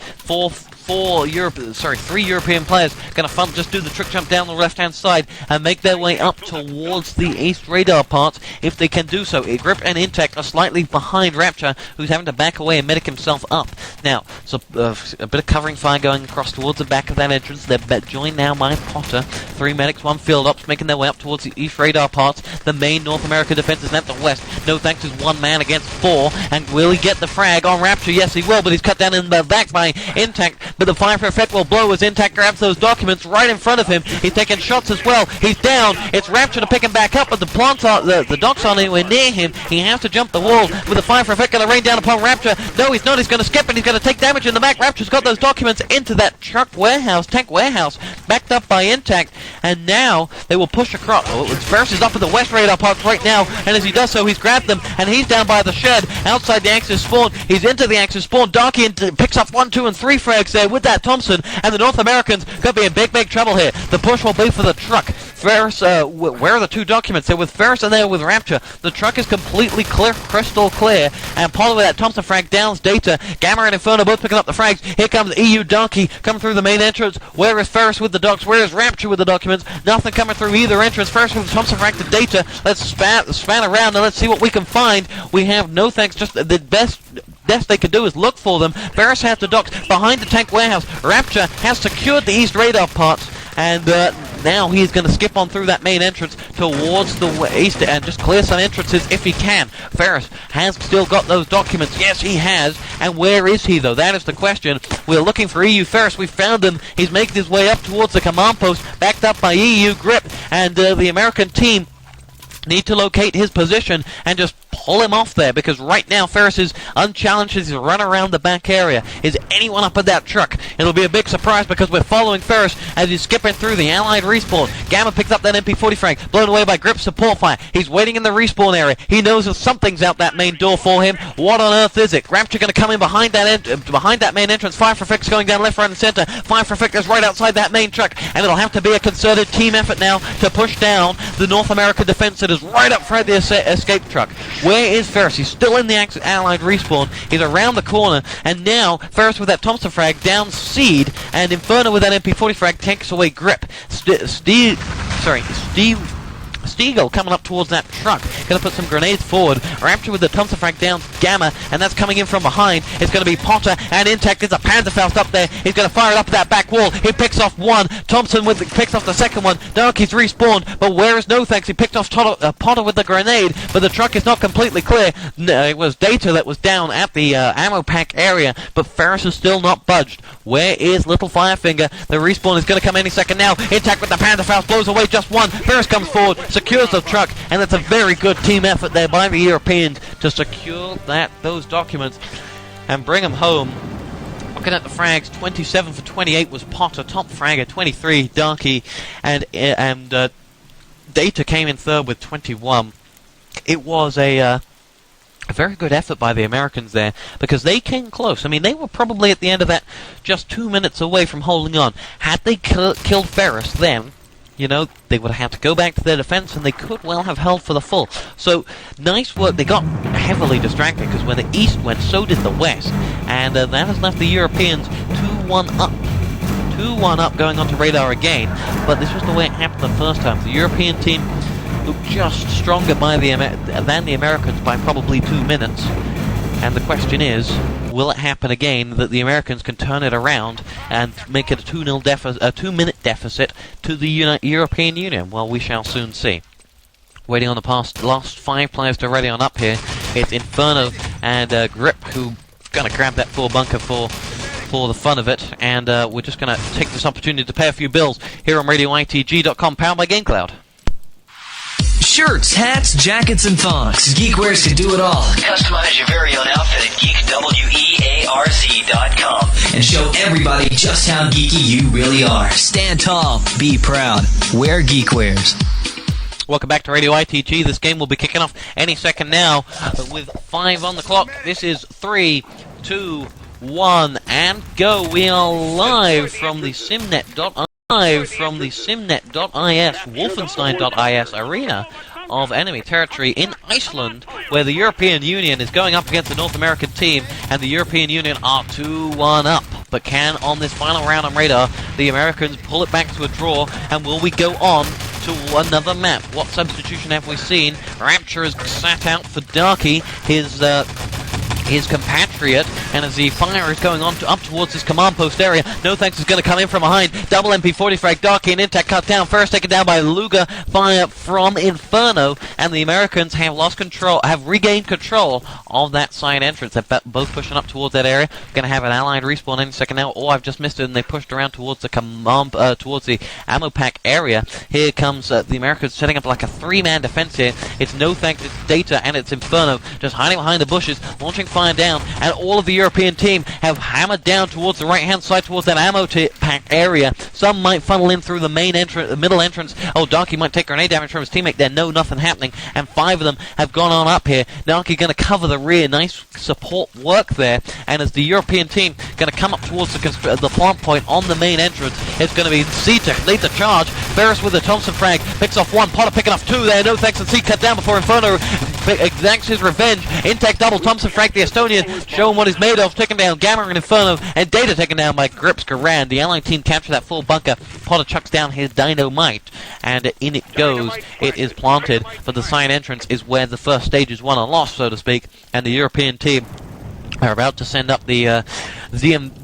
Speaker 1: Three European players going to just do the trick jump down the left-hand side and make their way up towards the east radar parts if they can do so. Grip and Intact are slightly behind Rapture, who's having to back away and medic himself up. Now, so a bit of covering fire going across towards the back of that entrance. They're joined now by Potter. 3 medics, 1 field ops, making their way up towards the east radar parts. The main North America defense is at the west. nothx is 1 man against 4, and will he get the frag on Rapture? Yes, he will, but he's cut down in the back by Intact. But the fire for effect will blow as Intact grabs those documents right in front of him. He's taking shots as well. He's down. It's Rapture to pick him back up, but the docks aren't anywhere near him. He has to jump the wall with the fire for effect going to rain down upon Rapture. No, he's not. He's going to skip and he's going to take damage in the back. Rapture's got those documents into that tank warehouse, backed up by Intact, and now they will push across. Ferus is up in the west radar parts right now, and as he does so, he's grabbed them, and he's down by the shed outside the Axis spawn. He's into the Axis spawn. Darky picks up 1, 2, and 3 frags there with that Thompson, and the North Americans could be in big trouble here. The push will be for the truck. Ferus, where are the 2 documents? They're with Ferus and they're with Rapture. The truck is completely clear, crystal clear, and Potter with that Thompson frag downs Data. Gamma and Inferno both picking up the frags. Here comes EU Darky coming through the main entrance. Where is Ferus with the docs? Where is Rapture with the documents? Nothing coming through either entrance. Ferus with the Thompson frag to Data. Let's span around and let's see what we can find. We have nothx, just the best they could do is look for them. Ferus has the docks behind the tank warehouse. Rapture has secured the east radar parts, and now he's going to skip on through that main entrance towards the east and just clear some entrances if he can. Ferus has still got those documents. Yes, he has. And where is he, though? That is the question. We're looking for EU Ferus. We found him. He's making his way up towards the command post, backed up by EU Grip, and the American team need to locate his position and just pull him off there, because right now Ferus is unchallenged as he's run around the back area. Is anyone up in that truck? It'll be a big surprise because we're following Ferus as he's skipping through the Allied respawn. Gamma picks up that MP40 frag, blown away by Grip support fire. He's waiting in the respawn area. He knows that something's out that main door for him. What on earth is it? Rapture going to come in behind that main entrance. Fire for effects going down left, right, and center. Fire for effect is right outside that main truck, and it'll have to be a concerted team effort now to push down the North American defense that is right up front of the escape truck. Where is Ferus? He's still in the Allied respawn. He's around the corner, and now Ferus with that Thompson frag down Seed, and Inferno with that MP40 frag takes away Grip. Stiegl coming up towards that truck. Going to put some grenades forward. Rapture with the Thompson frag down Gamma, and that's coming in from behind. It's going to be Potter and Intact. There's a Panzerfaust up there. He's going to fire it up that back wall. He picks off 1. Thompson picks off the second one. Darky's respawned, but where is nothx? He picked off Potter with the grenade, but the truck is not completely clear. No, it was Data that was down at the ammo pack area, but Ferus is still not budged. Where is Little Firefinger? The respawn is going to come any second now. Intact with the Panzerfaust blows away just 1. Ferus comes forward, secures the truck, and that's a very good team effort there by the Europeans to secure those documents and bring them home. Looking at the frags, 27 for 28 was Potter, top fragger 23, Darky, and Data came in third with 21. It was a very good effort by the Americans there, because they came close. I mean, they were probably at the end of that just 2 minutes away from holding on. Had they killed Ferus then, you know, they would have to go back to their defense, and they could well have held for the full. So, nice work. They got heavily distracted, because when the East went, so did the West. And that has left the Europeans 2-1 up. 2-1 up going onto radar again. But this was the way it happened the first time. The European team looked just stronger than the Americans by probably 2 minutes. And the question is, will will it happen again that the Americans can turn it around and make it a 2-minute deficit to the European Union? Well, we shall soon see. Waiting on the last 5 players to ready on up here. It's Inferno and Grip who gonna grab that 4 bunker for the fun of it, and we're just gonna take this opportunity to pay a few bills here on RadioITG.com, powered by GameCloud.
Speaker 2: Shirts, hats, jackets, and thongs. Geekwares can do it all.
Speaker 6: Customize your very own outfit at geekwearz.com
Speaker 2: And show everybody just how geeky you really are. Stand tall, be proud. Wear Geekwares.
Speaker 1: Welcome back to Radio ITG. This game will be kicking off any second now with 5 on the clock. This is 3, 2, 1, and go. We are live from the Simnet.is, Wolfenstein.is arena of enemy territory in Iceland, where the European Union is going up against the North American team, and the European Union are 2-1 up. But can, on this final round on radar, the Americans pull it back to a draw, and will we go on to another map? What substitution have we seen? Rapture is sat out for Darky, his compatriot, and as the fire is going on up towards his command post area, nothx is going to come in from behind. Double MP40 frag, Darky and Intact cut down. First taken down by Luger, fire from Inferno, and the Americans have regained control of that side entrance. They're both pushing up towards that area. Going to have an allied respawn any second now. Oh, I've just missed it, and they pushed around towards the towards the ammo pack area. Here comes the Americans setting up like a 3-man defense here. It's nothx, it's Dator, and it's Inferno just hiding behind the bushes, launching fire down, and all of the European team have hammered down towards the right-hand side, towards that ammo pack area. Some might funnel in through the main entrance, the middle entrance. Oh, Darky might take grenade damage from his teammate there. No, nothing happening, and 5 of them have gone on up here. Darky going to cover the rear. Nice support work there, and as the European team going to come up towards the plant point on the main entrance, it's going to be C-Tech lead the charge. Ferus with the Thompson frag picks off 1. Potter picking off 2 there. nothx and C cut down before Inferno exacts his revenge. Intact double Thompson frag the Estonian, showing what he's made of, taking down Gamma and Inferno, and Data taken down by Grips Garand. The allied team capture that full bunker. Potter chucks down his dynamite, and in it goes. It is planted, but the side entrance is where the first stage is won and lost, so to speak, and the European team are about to send up the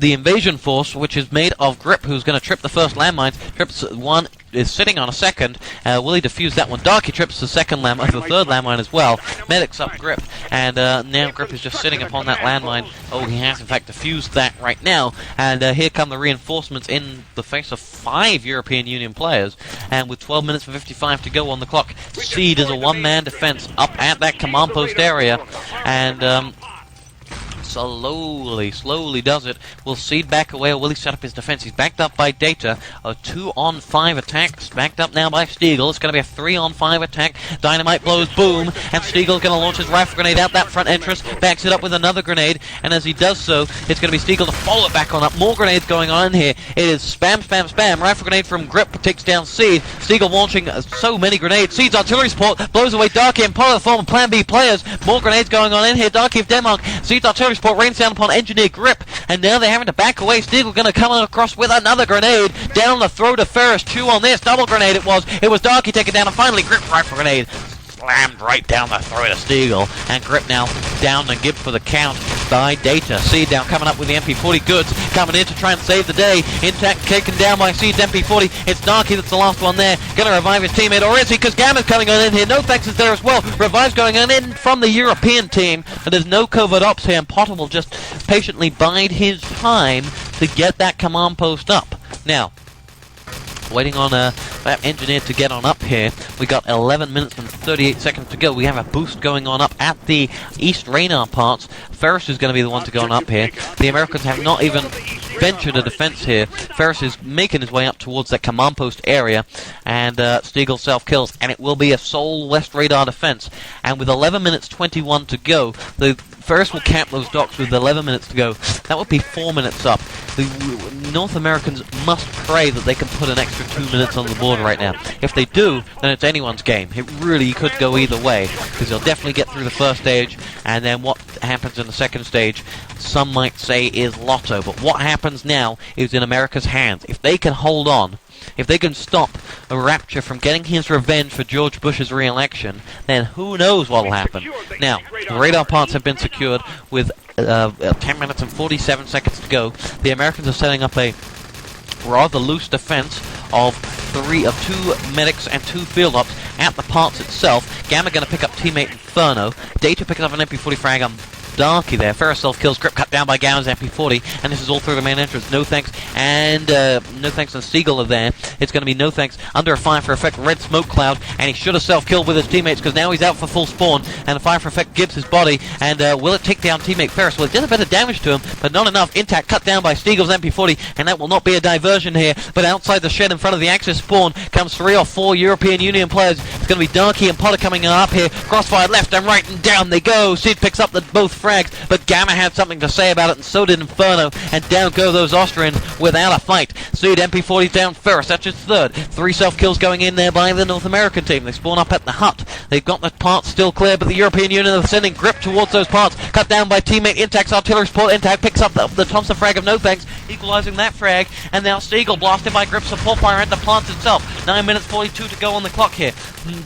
Speaker 1: invasion force, which is made of Grip, who's going to trip the first landmines. Trips 1, is sitting on a second. Will he defuse that one? Darky trips the third landmine as well. Medics up Grip, and now Grip is just sitting upon that landmine. Oh, he has in fact defused that right now, and here come the reinforcements in the face of 5 European Union players, and with 12 minutes and 55 to go on the clock, Seed is a 1-man defense up at that command post area, and slowly does it. Will Seed back away, or will he set up his defense? He's backed up by Data. A 2-on-5 attack. Backed up now by Stiegl. It's going to be a 3-on-5 attack. Dynamite blows, boom, and Stiegl going to launch his rifle grenade out that front entrance. Backs it up with another grenade, and as he does so, it's going to be Stiegl to follow it back on up. More grenades going on here. It is spam. Rifle grenade from Grip takes down Seed. Stiegl launching so many grenades. Seed's artillery support blows away Darky and part of the former Plan B players. More grenades going on in here. Darky of Denmark. Seed's artillery support rains down upon Engineer Grip, and now they're having to back away. Stiegl going to come across with another grenade down the throat of Ferus. 2 on this double grenade. It was Darky taken down, and finally Grip rifle grenade slammed right down the throat of Stiegl, and Grip now down and give for the count by Data. Seed down, coming up with the MP40 goods, coming in to try and save the day. Intact taken down by Seed's MP40. It's Darky that's the last one there, gonna revive his teammate, or is he? Because Gamma's coming on in here. nothx is there as well. Revive's going on in from the European team, and there's no covert ops here, and Potter will just patiently bide his time to get that command post up. Now, waiting on that engineer to get on up here. We got 11 minutes and 38 seconds to go. We have a boost going on up at the East Radar parts. Ferus is going to be the one to go on up here. The Americans have not even ventured a defense here. Ferus is making his way up towards that command post area, and Stiegl self-kills, and it will be a sole West Radar defense. And with 11 minutes 21 to go, the Ferus will cap those docks with 11 minutes to go. That would be 4 minutes up. The North Americans must pray that they can put an extra 2 minutes on the board right now. If they do, then it's anyone's game. It really could go either way, because they'll definitely get through the first stage, and then what happens in the second stage, some might say, is lotto. But what happens now is in America's hands. If they can hold on, if they can stop a Rapture from getting his revenge for George Bush's re-election, then who knows what will happen. Now, the radar parts have been secured with 10 minutes and 47 seconds to go. The Americans are setting up a rather loose defense of two medics and 2 field ops at the parts itself. Gamma going to pick up teammate Inferno. Dator picking up an MP40 frag on Darky there. Ferus self-kills, grip cut down by Gamma's MP40, and this is all through the main entrance. Nothx and Nothx and stiegl are there. It's going to be Nothx under a fire for effect red smoke cloud, and he should have self-killed with his teammates because now he's out for full spawn, and the fire for effect gives his body, and will it take down teammate Ferus? Well, it did a bit of damage to him, but not enough. Intact cut down by Stiegl's MP40, and that will not be a diversion here, but outside the shed in front of the Axis spawn comes 3 or 4 European Union players. It's going to be Darky and Potter coming up here. Crossfire left and right, and down they go. Sid picks up both frags, but Gamma had something to say about it, and so did Inferno, and down go those Austrians without a fight. Sid MP40 down Ferus, that's his third. 3 self-kills going in there by the North American team. They spawn up at the hut. They've got the parts still clear, but the European Union are sending grip towards those parts. Cut down by teammate Intact's artillery support. Intact picks up the Thompson frag of Nothx, equalizing that frag, and now Stiegl blasted by grip support fire at the plants itself. 9 minutes 42 to go on the clock here.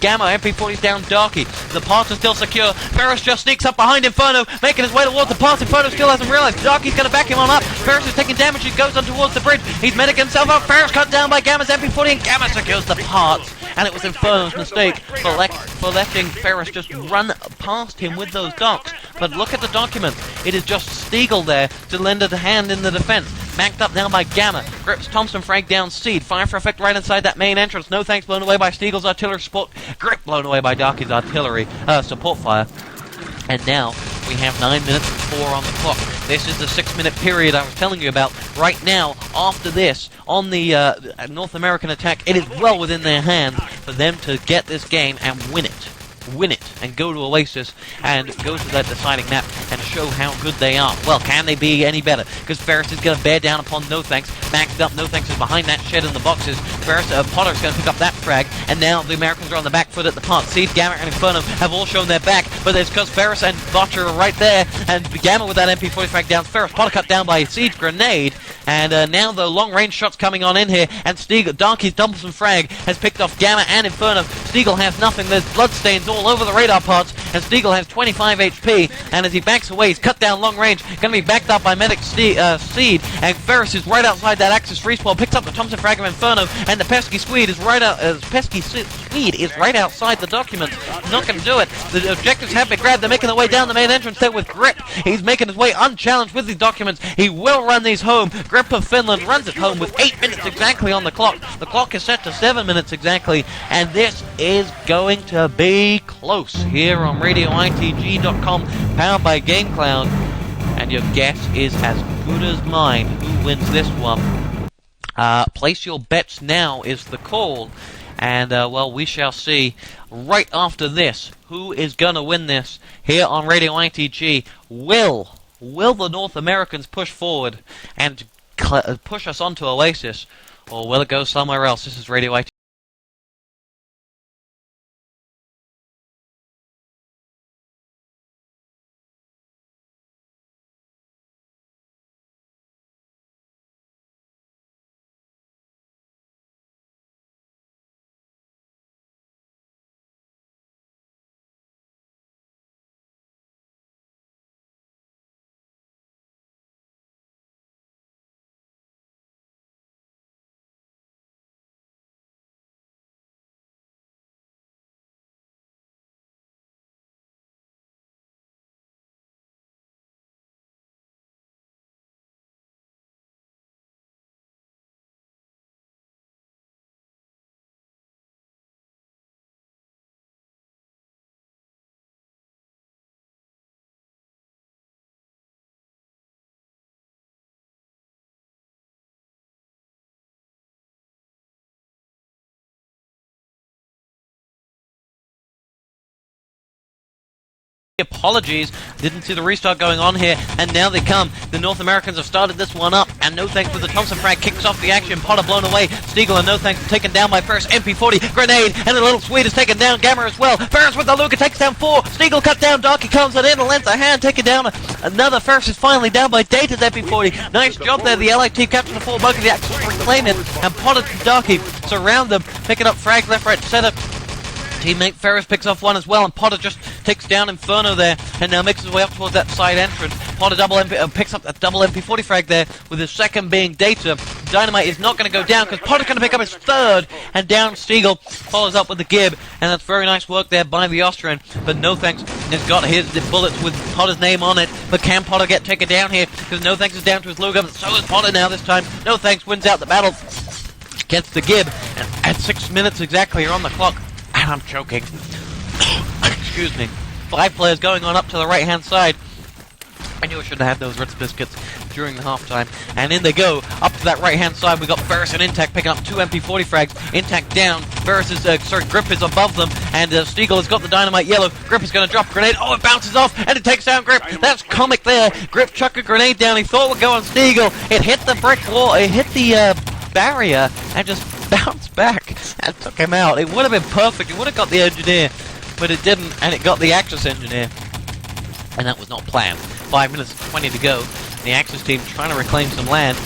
Speaker 1: Gamma MP40's down Darky. The parts are still secure. Ferus just sneaks up behind Inferno, making his way towards the parts. Inferno still hasn't realized Darky's going to back him on up. Ferus is taking damage. He goes on towards the bridge. He's medic himself out. Ferus cut down by Gamma's MP40, and Gamma secures the parts. And it was Inferno's mistake for letting Ferus just run past him with those docks. But look at the document. It is just Stiegl there to lend a hand in the defense. Backed up now by Gamma. Grips Thompson frag down Seed. Fire for effect right inside that main entrance. Nothx blown away by Stiegl's artillery support. Grip blown away by Darky's artillery support fire. And now we have 9 minutes and 4 on the clock. This is the 6-minute period I was telling you about. Right now, after this, on the North American attack, it is well within their hands for them to get this game and win it. Win it and go to Oasis and go to that deciding map and show how good they are. Well, can they be any better? Because Ferus is going to bear down upon Nothx. Maxed up, Nothx is behind that shed in the boxes. Potter's going to pick up that frag, and now the Americans are on the back foot at the part. Seed, Gamma, and Inferno have all shown their back, but it's because Ferus and Botcher are right there, and Gamma with that MP40 frag down Ferus. Potter cut down by Seed's grenade, and now the long-range shots coming on in here, and Darky's Thompson frag has picked off Gamma and Inferno. Stiegl has nothing. There's bloodstains all over the radar parts, and Stiegl has 25 HP, and as he backs away, he's cut down long range, going to be backed up by medic Seed, and Ferus is right outside that Axis respawn, picks up the Thompson frag of Inferno, and the pesky Swede is right outside the document. Not going to do it. The objectives have been grabbed. They're making their way down the main entrance there with Grip. He's making his way unchallenged with the documents. He will run these home. Grip of Finland runs it home with 8 minutes exactly on the clock. The clock is set to 7 minutes exactly, and this is going to be close here on RadioITG.com, powered by GameCloud, and your guess is as good as mine. Who wins this one? Place your bets now is the call, and well, we shall see right after this who is going to win this here on Radio ITG. Will the North Americans push forward and push us onto Oasis, or will it go somewhere else? This is Radio ITG. Apologies, didn't see the restart going on here, and now they come. The North Americans have started this one up, and Nothx with the Thompson frag kicks off the action. Potter blown away. Stiegl and Nothx taken down by Ferus. MP40 grenade, and the little Swede is taken down. Gamma as well. Ferus with the Luger takes down 4. Stiegl cut down. Darky comes in and lends a hand, taken down another. Ferus is finally down by Dator's MP40. Nice job there. The LIT captured the 4 bug of the Axis, reclaim it, and Potter and Darky surround them, picking up frags left, right, center. Teammate Ferus picks off one as well, and Potter just takes down Inferno there, and now makes his way up towards that side entrance. Potter picks up that double MP40 frag there, with his second being Dator. Dynamite is not going to go down, because Potter's going to pick up his third, and down stiegl follows up with the Gib, and that's very nice work there by the Austrian, but nothx has got his bullets with Potter's name on it, but can Potter get taken down here, because nothx is down to his logo, but so is Potter now this time. nothx wins out the battle, gets the Gib, and at 6 minutes exactly you're on the clock, and I'm choking. Excuse me. 5 players going on up to the right-hand side. I knew I shouldn't have had those Ritz biscuits during the halftime. And in they go. Up to that right-hand side, we got ferus and Intact picking up 2 MP40 frags. Intact down. Ferus is, Grip is above them. And stiegl has got the dynamite yellow. Grip is going to drop a grenade. Oh, it bounces off, and it takes down Grip. That's comic there. Grip chucked a grenade down. He thought it would go on stiegl. It hit the brick wall. It hit the barrier and just bounced back and took him out. It would have been perfect. It would have got the engineer, but it didn't, and it got the Axis engineer. And that was not planned. 5 minutes and 20 to go. The Axis team trying to reclaim some land,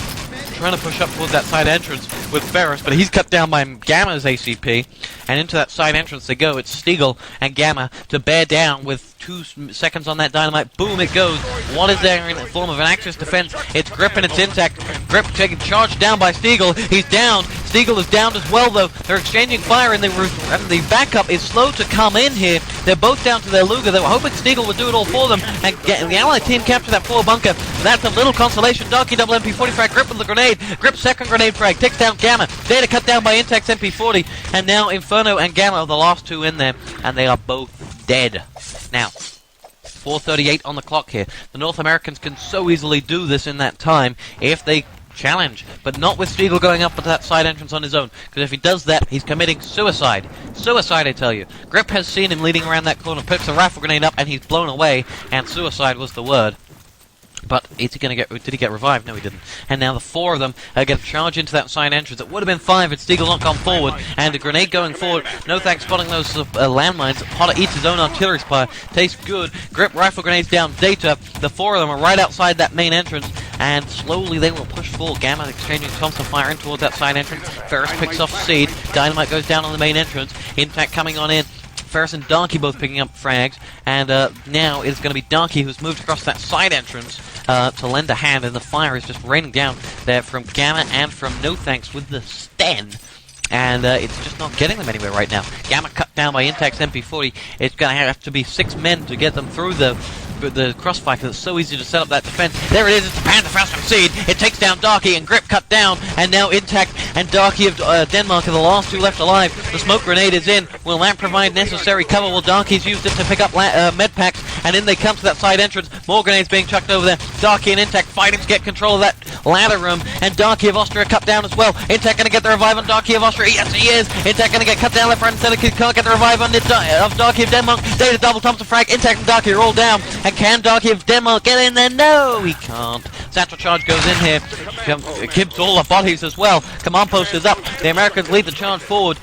Speaker 1: trying to push up towards that side entrance with ferus, but he's cut down by Gamma's ACP, and into that side entrance they go. It's stiegl and Gamma to bear down with 2 seconds on that dynamite. Boom, it goes. What is there in the form of an Axis defense? It's Grip and it's Intact. Grip taking charge down by stiegl. He's down. stiegl is down as well, though. They're exchanging fire, and the backup is slow to come in here. They're both down to their Luger. They were hoping stiegl would do it all for them, and the Allied team capture that 4 bunker. That's a little consolation. Darky double MP40 frag. Grip with the grenade. Grip second grenade frag. Takes down Gamma. Data cut down by Intact's MP40, and now Inferno and Gamma are the last 2 in there, and they are both dead. Now, 4:38 on the clock here. The North Americans can so easily do this in that time if they challenge, but not with stiegl going up to that side entrance on his own, because if he does that, he's committing suicide. Suicide, I tell you. Grip has seen him leading around that corner, picks a rifle grenade up, and he's blown away, and suicide was the word. But is he going to get? Did he get revived? No, he didn't. And now the 4 of them are going to charge into that side entrance. It would have been 5 if stiegl not gone forward. And a grenade going forward. nothx spotting those landmines. Potter eats his own artillery fire. Tastes good. Grip rifle grenades down. Data. The 4 of them are right outside that main entrance. And slowly they will push forward. Gamma exchanging Thompson fire in towards that side entrance. Ferus picks off Seed. Dynamite goes down on the main entrance. Intact coming on in. Ferus and Darky both picking up frags, and now it's going to be Darky who's moved across that side entrance to lend a hand, and the fire is just raining down there from Gamma and from nothx with the Sten, and it's just not getting them anywhere right now. Gamma cut down by Intact's MP40. It's going to have to be 6 men to get them through the crossfire, because it's so easy to set up that defense. There it is, it's the Panther Faust from Seed. It takes down Darky, and Grip cut down, and now Intact and Darky of Denmark are the last 2 left alive. The smoke grenade is in. Will that provide necessary cover? Well, Darky's used it to pick up med packs, and in they come to that side entrance. More grenades being chucked over there. Darky and Intact fighting to get control of that ladder room, and Darky of Austria cut down as well. Intact going to get the revive on Darky of Austria. Yes, he is. Intact going to get cut down left, right, and center. Can't get the revive on of Darky of Denmark. Data double Thompson frag. Intact and Darky roll down, and can Darky of Denmark get in there? No, he can't. Satchel charge goes in here. Gibbs all the bodies as well. Command post is up. The Americans lead the charge forward.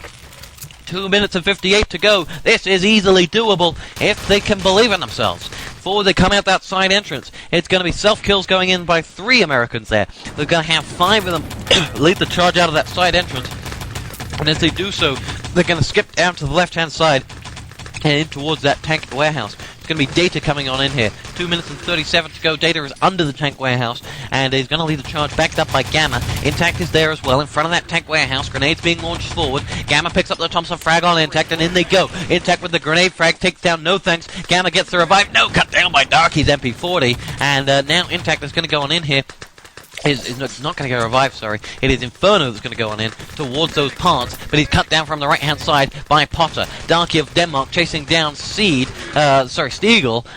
Speaker 1: 2 minutes and 58 to go. This is easily doable if they can believe in themselves. Forward they come out that side entrance. It's going to be self-kills going in by 3 Americans there. They're going to have 5 of them lead the charge out of that side entrance. And as they do so, they're going to skip down to the left-hand side and in towards that tank warehouse. It's going to be Data coming on in here. 2 minutes and 37 to go. Data is under the tank warehouse, and he's going to lead the charge backed up by Gamma. Intact is there as well in front of that tank warehouse. Grenades being launched forward. Gamma picks up the Thompson frag on Intact, and in they go. Intact with the grenade frag takes down nothx. Gamma gets the revive. No, cut down by Darky's MP40, and now Intact is going to go on in here. Is not going to get revived, sorry. It is Inferno that's going to go on in towards those parts, but he's cut down from the right-hand side by Potter. Darky of Denmark chasing down stiegl,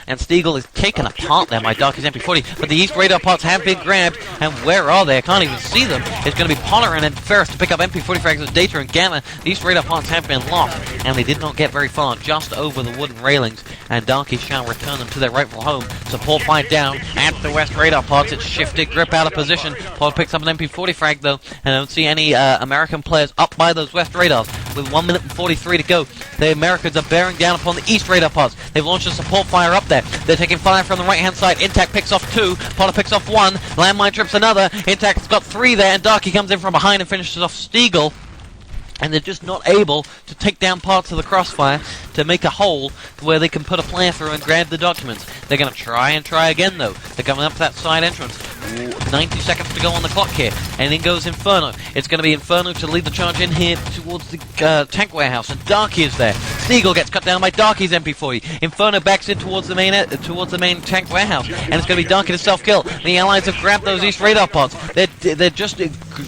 Speaker 1: and stiegl is taken apart there by Darky's MP40, but the East radar parts have been grabbed, and where are they? I can't even see them. It's going to be Potter and then ferus to pick up MP40 frags as Data and Gamma. The East radar parts have been lost, and they did not get very far, just over the wooden railings, and Darky shall return them to their rightful home. Support fight down at the West radar parts. It's shifted Grip out of position. Pod picks up an MP40 frag though, and I don't see any American players up by those West radars. With 1 minute and 43 to go, the Americans are bearing down upon the East radar pods. They've launched a support fire up there. They're taking fire from the right-hand side. Intact picks off 2. Potter picks off 1. Landmine trips another. Intact's got 3 there, and Darky comes in from behind and finishes off stiegl. and they're just not able to take down parts of the crossfire to make a hole where they can put a player through and grab the documents. They're going to try and try again, though. They're coming up to that side entrance. 90 seconds to go on the clock here, and in goes Inferno. It's going to be Inferno to lead the charge in here towards the tank warehouse, and Darky is there. Stiegl gets cut down by Darky's MP40. Inferno backs in towards the main tank warehouse, and it's going to be Darky to self-kill. The Allies have grabbed those East radar pods. They're just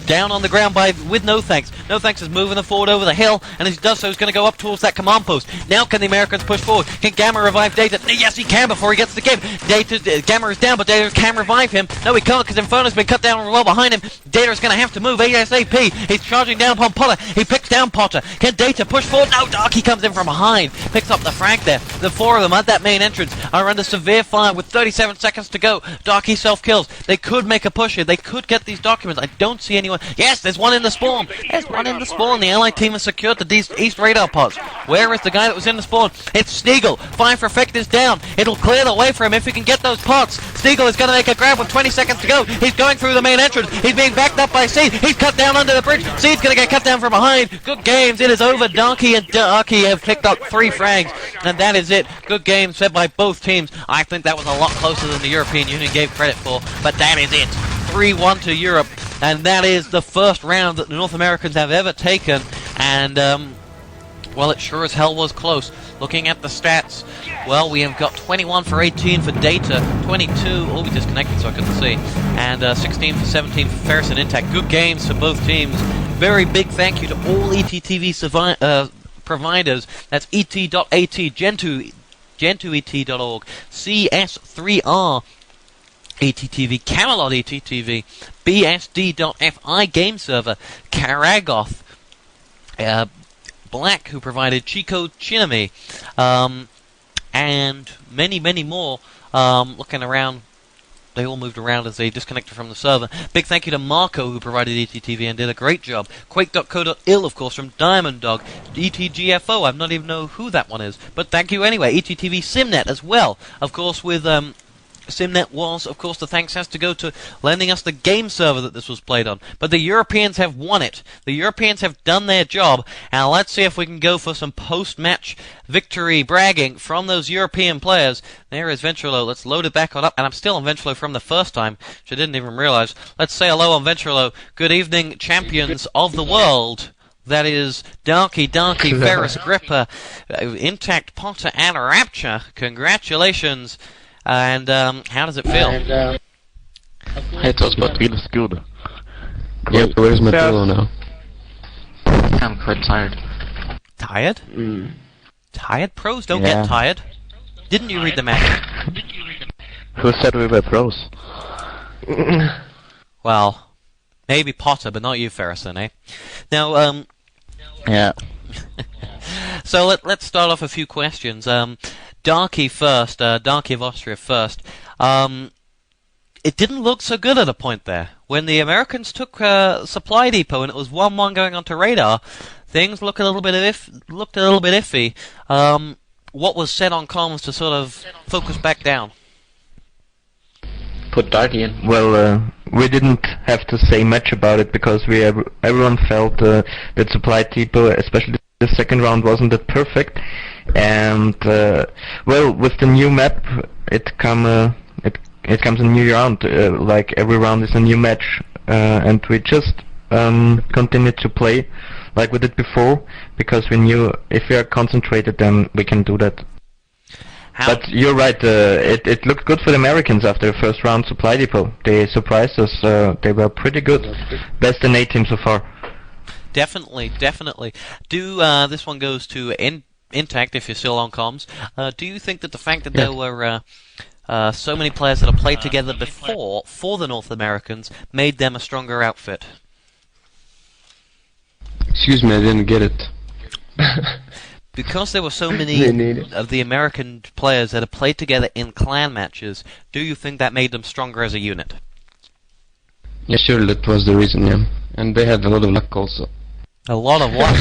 Speaker 1: down on the ground with nothx. Nothx is moving them forward over the hill, and as he does so, he's going to go up towards that command post. Now can the Americans push forward? Can Gamma revive Data? Yes, he can before he gets the game. Gamma is down, but Data can revive him. No, he can't, because Inferno's been cut down well behind him. Data's going to have to move ASAP. He's charging down upon Potter. He picks down Potter. Can Data push forward? No, Darky comes in from behind. Picks up the frag there. The four of them at that main entrance are under severe fire with 37 seconds to go. Darky self-kills. They could make a push here. They could get these documents. I don't see anyone. Yes, there's one in the spawn. There's one in the spawn. The Allied team has secured the East radar pods. Where is the guy that was in the spawn? It's Stiegl. Fire for effect is down. It'll clear the way for him if he can get those pods. Stiegl is going to make a grab with 20 seconds to go. He's going through the main entrance. He's being backed up by Seed. He's cut down under the bridge. Seed's going to get cut down from behind. Good games. It is over. Darky and Darky have picked up 3 frags. And that is it. Good game said by both teams. I think that was a lot closer than the European Union gave credit for. But that is it. 3-1 to Europe. And that is the first round that the North Americans have ever taken. And, well, it sure as hell was close. Looking at the stats, well, we have got 21 for 18 for Data, 22, oh, we disconnected so I couldn't see, and 16 for 17 for Ferus and Intact. Good games for both teams. Very big thank you to all ETTV providers. That's ET.AT, Gen2ET.org, CS3R, ETTV, Camelot ETTV, BSD.FI Game Server, Karagoth, Black, who provided Chico Chinami, and many, many more. Looking around, they all moved around as they disconnected from the server. Big thank you to Marco, who provided ETTV and did a great job. Quake.co.il, of course, from Diamond Dog. ETGFO, I don't even know who that one is, but thank you anyway. ETTV Simnet as well, of course, with Simnet was, of course, the thanks has to go to lending us the game server that this was played on. But the Europeans have won it. The Europeans have done their job. And let's see if we can go for some post-match victory bragging from those European players. There is Ventrilo. Let's load it back on up. And I'm still on Ventrilo from the first time, which I didn't even realize. Let's say hello on Ventrilo. Good evening, champions of the world. That is Darky, Ferus, Gripper, Intact, Potter, and Rapture. Congratulations. And how does it feel?
Speaker 7: Hey, TosspoT, feels good. Yeah, where's my pillow now? I'm quite tired.
Speaker 1: Tired? Tired? Pros don't get tired. Didn't you read the match?
Speaker 7: Who said we were pros?
Speaker 1: Well, maybe Potter, but not you, Ferus, then, eh? Now,
Speaker 7: Yeah.
Speaker 1: So let's start off a few questions. Darky first, Darky of Austria first. It didn't look so good at a point there. When the Americans took Supply Depot and it was 1-1 going onto radar, things looked a little bit iffy. What was said on comms to sort of focus back down?
Speaker 7: Put Darky in.
Speaker 8: Well, we didn't have to say much about it because everyone felt that Supply Depot, especially the second round, wasn't that perfect. And well, with the new map, it comes a new round. Like every round is a new match, and we just continued to play like we did before because we knew if we are concentrated, then we can do that. But you're right. It looked good for the Americans after the first round. Supply Depot, they surprised us. They were pretty good. Best in A team so far.
Speaker 1: Definitely. This one goes to Intact, if you're still on comms. Do you think that the fact that there were so many players that have played together before for the North Americans made them a stronger outfit?
Speaker 8: Excuse me, I didn't get it.
Speaker 1: Because there were so many of the American players that have played together in clan matches, do you think that made them stronger as a unit?
Speaker 8: Yeah, sure, that was the reason, yeah. And they had a lot of luck also.
Speaker 1: A lot of what?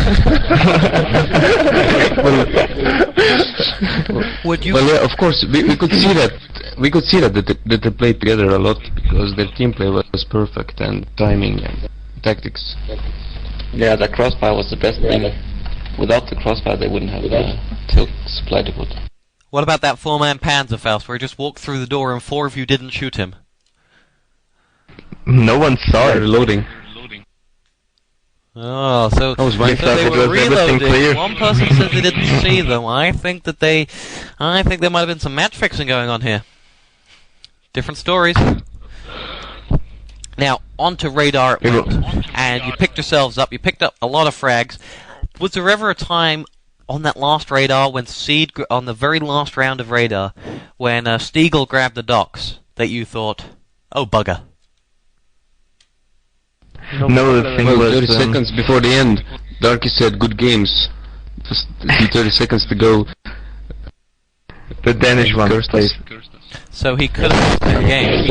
Speaker 1: Would you?
Speaker 8: Well, yeah, of course, we could see that. We could see that they played together a lot because their team play was perfect and timing and tactics.
Speaker 7: Yeah, the crossfire was the best thing. Without the crossfire, they wouldn't have tilt supply depot.
Speaker 1: What about that 4-man Panzerfaust where he just walked through the door and 4 of you didn't shoot him?
Speaker 8: No one saw it.
Speaker 7: Reloading.
Speaker 1: Oh, so,
Speaker 7: I was
Speaker 1: so
Speaker 7: waiting
Speaker 1: they
Speaker 8: for
Speaker 1: were
Speaker 8: everything
Speaker 1: reloading.
Speaker 8: clear.
Speaker 1: One person said they didn't see them. I think there might have been some match fixing going on here. Different stories. Now, onto radar it went, and you picked yourselves up. You picked up a lot of frags. Was there ever a time on that last radar when on the very last round of radar, when Stiegl grabbed the docks, that you thought, oh bugger?
Speaker 8: No, the thing was
Speaker 7: 30 seconds before the end, Darky said good games. Just 30 seconds to go.
Speaker 8: the Danish one,
Speaker 7: Cursed
Speaker 8: please.
Speaker 7: us.
Speaker 1: So he could have won the game.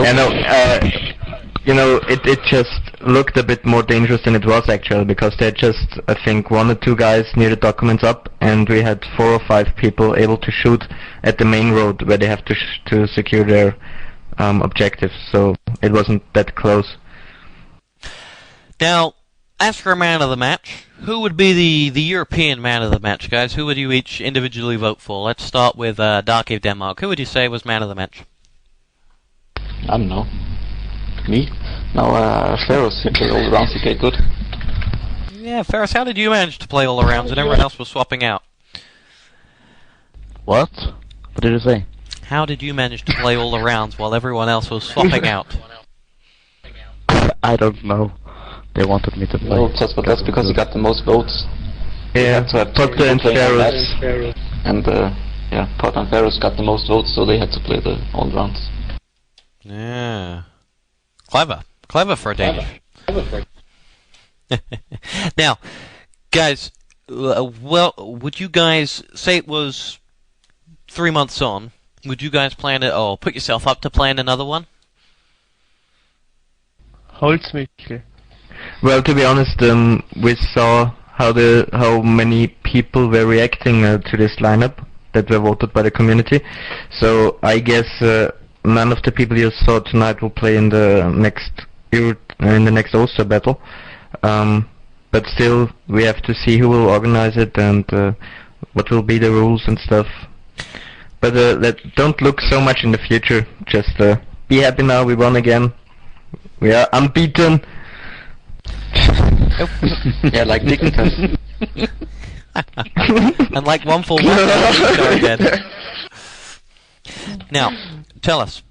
Speaker 8: It just looked a bit more dangerous than it was actually, because they had just, I think, 1 or 2 guys near the documents up, and we had 4 or 5 people able to shoot at the main road where they have to secure their objectives. So it wasn't that close.
Speaker 1: Now, as for a man of the match, who would be the European man of the match, guys? Who would you each individually vote for? Let's start with Darky of Denmark. Who would you say was man of the match?
Speaker 7: I don't know. Me? No, ferus. He played all the rounds, he played good.
Speaker 1: Yeah, Ferris, how did you manage to play all the rounds and everyone else was swapping out?
Speaker 9: What? What did you say?
Speaker 1: How did you manage to play all the rounds while everyone else was swapping out?
Speaker 9: I don't know. They wanted me to play.
Speaker 7: No, but that's because he got the most votes.
Speaker 8: Yeah,
Speaker 7: To have
Speaker 8: Potter and Ferus.
Speaker 7: And Potter and Ferus got the most votes, so they had to play all rounds.
Speaker 1: Yeah. Clever for a Danish. Now, guys, would you guys say it was 3 months on? Would you guys plan it, or put yourself up to plan another one?
Speaker 8: Well, to be honest, we saw how many people were reacting to this lineup that were voted by the community. So I guess none of the people you saw tonight will play in the next Ulster battle. But still, we have to see who will organize it and what will be the rules and stuff. But don't look so much in the future. Just be happy now. We won again. We are unbeaten.
Speaker 7: Yeah, like Dickington.
Speaker 1: And like 141 again. Now, tell us.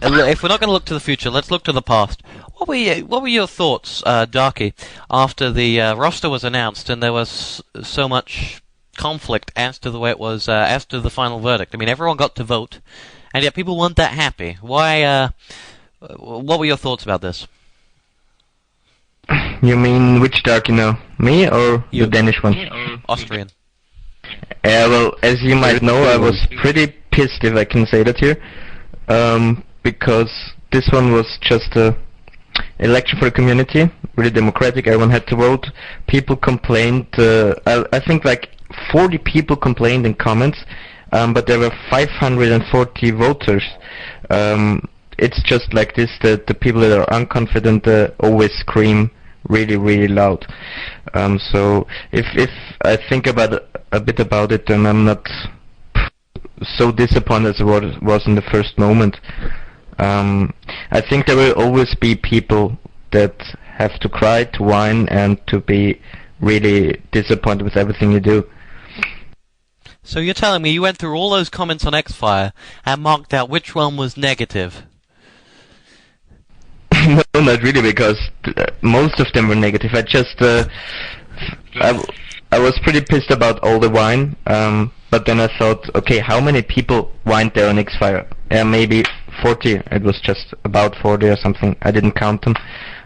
Speaker 1: If we're not going to look to the future, let's look to the past. What were your thoughts, Darky, after the roster was announced and there was so much conflict as to the way it was, as to the final verdict? I mean, everyone got to vote, and yet people weren't that happy. Why? What were your thoughts about this?
Speaker 8: You mean which Darky now? Me or
Speaker 1: You.
Speaker 8: the Danish one?
Speaker 1: Austrian.
Speaker 8: Well, as you might know, I was pretty pissed, if I can say that here, because this one was just a election for the community, really democratic. Everyone had to vote. People complained. I think like 40 people complained in comments, but there were 540 voters. It's just like this, that the people that are unconfident always scream really, really loud. So if I think about a bit about it, then I'm not so disappointed as I was in the first moment. I think there will always be people that have to cry, to whine, and to be really disappointed with everything you do.
Speaker 1: So you're telling me you went through all those comments on Xfire and marked out which one was negative?
Speaker 8: No, not really, because most of them were negative. I just, I was pretty pissed about all the wine, but then I thought, okay, how many people whined there on Xfire? Maybe 40. It was just about 40 or something. I didn't count them.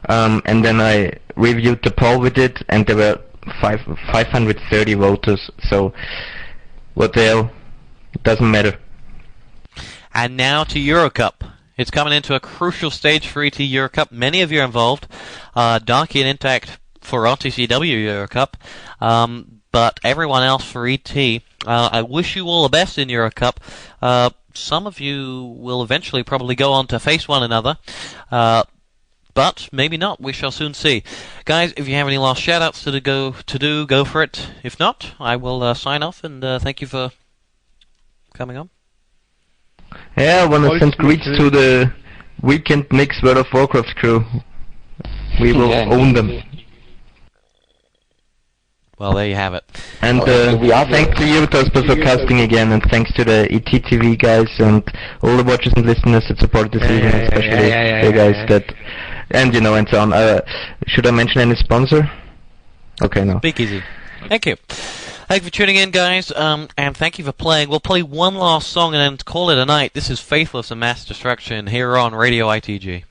Speaker 8: And then I reviewed the poll we did, and there were 530 voters. So, what the hell? It doesn't matter.
Speaker 1: And now to Eurocup. It's coming into a crucial stage for ET Eurocup. Many of you are involved. Darky and Intact for RTCW Eurocup. But everyone else for ET. I wish you all the best in Eurocup. Some of you will eventually probably go on to face one another. But maybe not. We shall soon see. Guys, if you have any last shout-outs to do, go for it. If not, I will sign off, and thank you for coming on.
Speaker 8: Yeah, I want to send greets to the Weekend Mix World of Warcraft crew. We will own them.
Speaker 1: Well, there you have it.
Speaker 8: And thanks to you, TosspoT, for casting again, and thanks to the ETTV guys and all the watchers and listeners that supported this evening, especially the guys that, and and so on. Should I mention any sponsor? Okay, no.
Speaker 1: Speak easy. Thank you. Thank you for tuning in, guys, and thank you for playing. We'll play one last song and then call it a night. This is Faithless and Mass Destruction here on Radio ITG.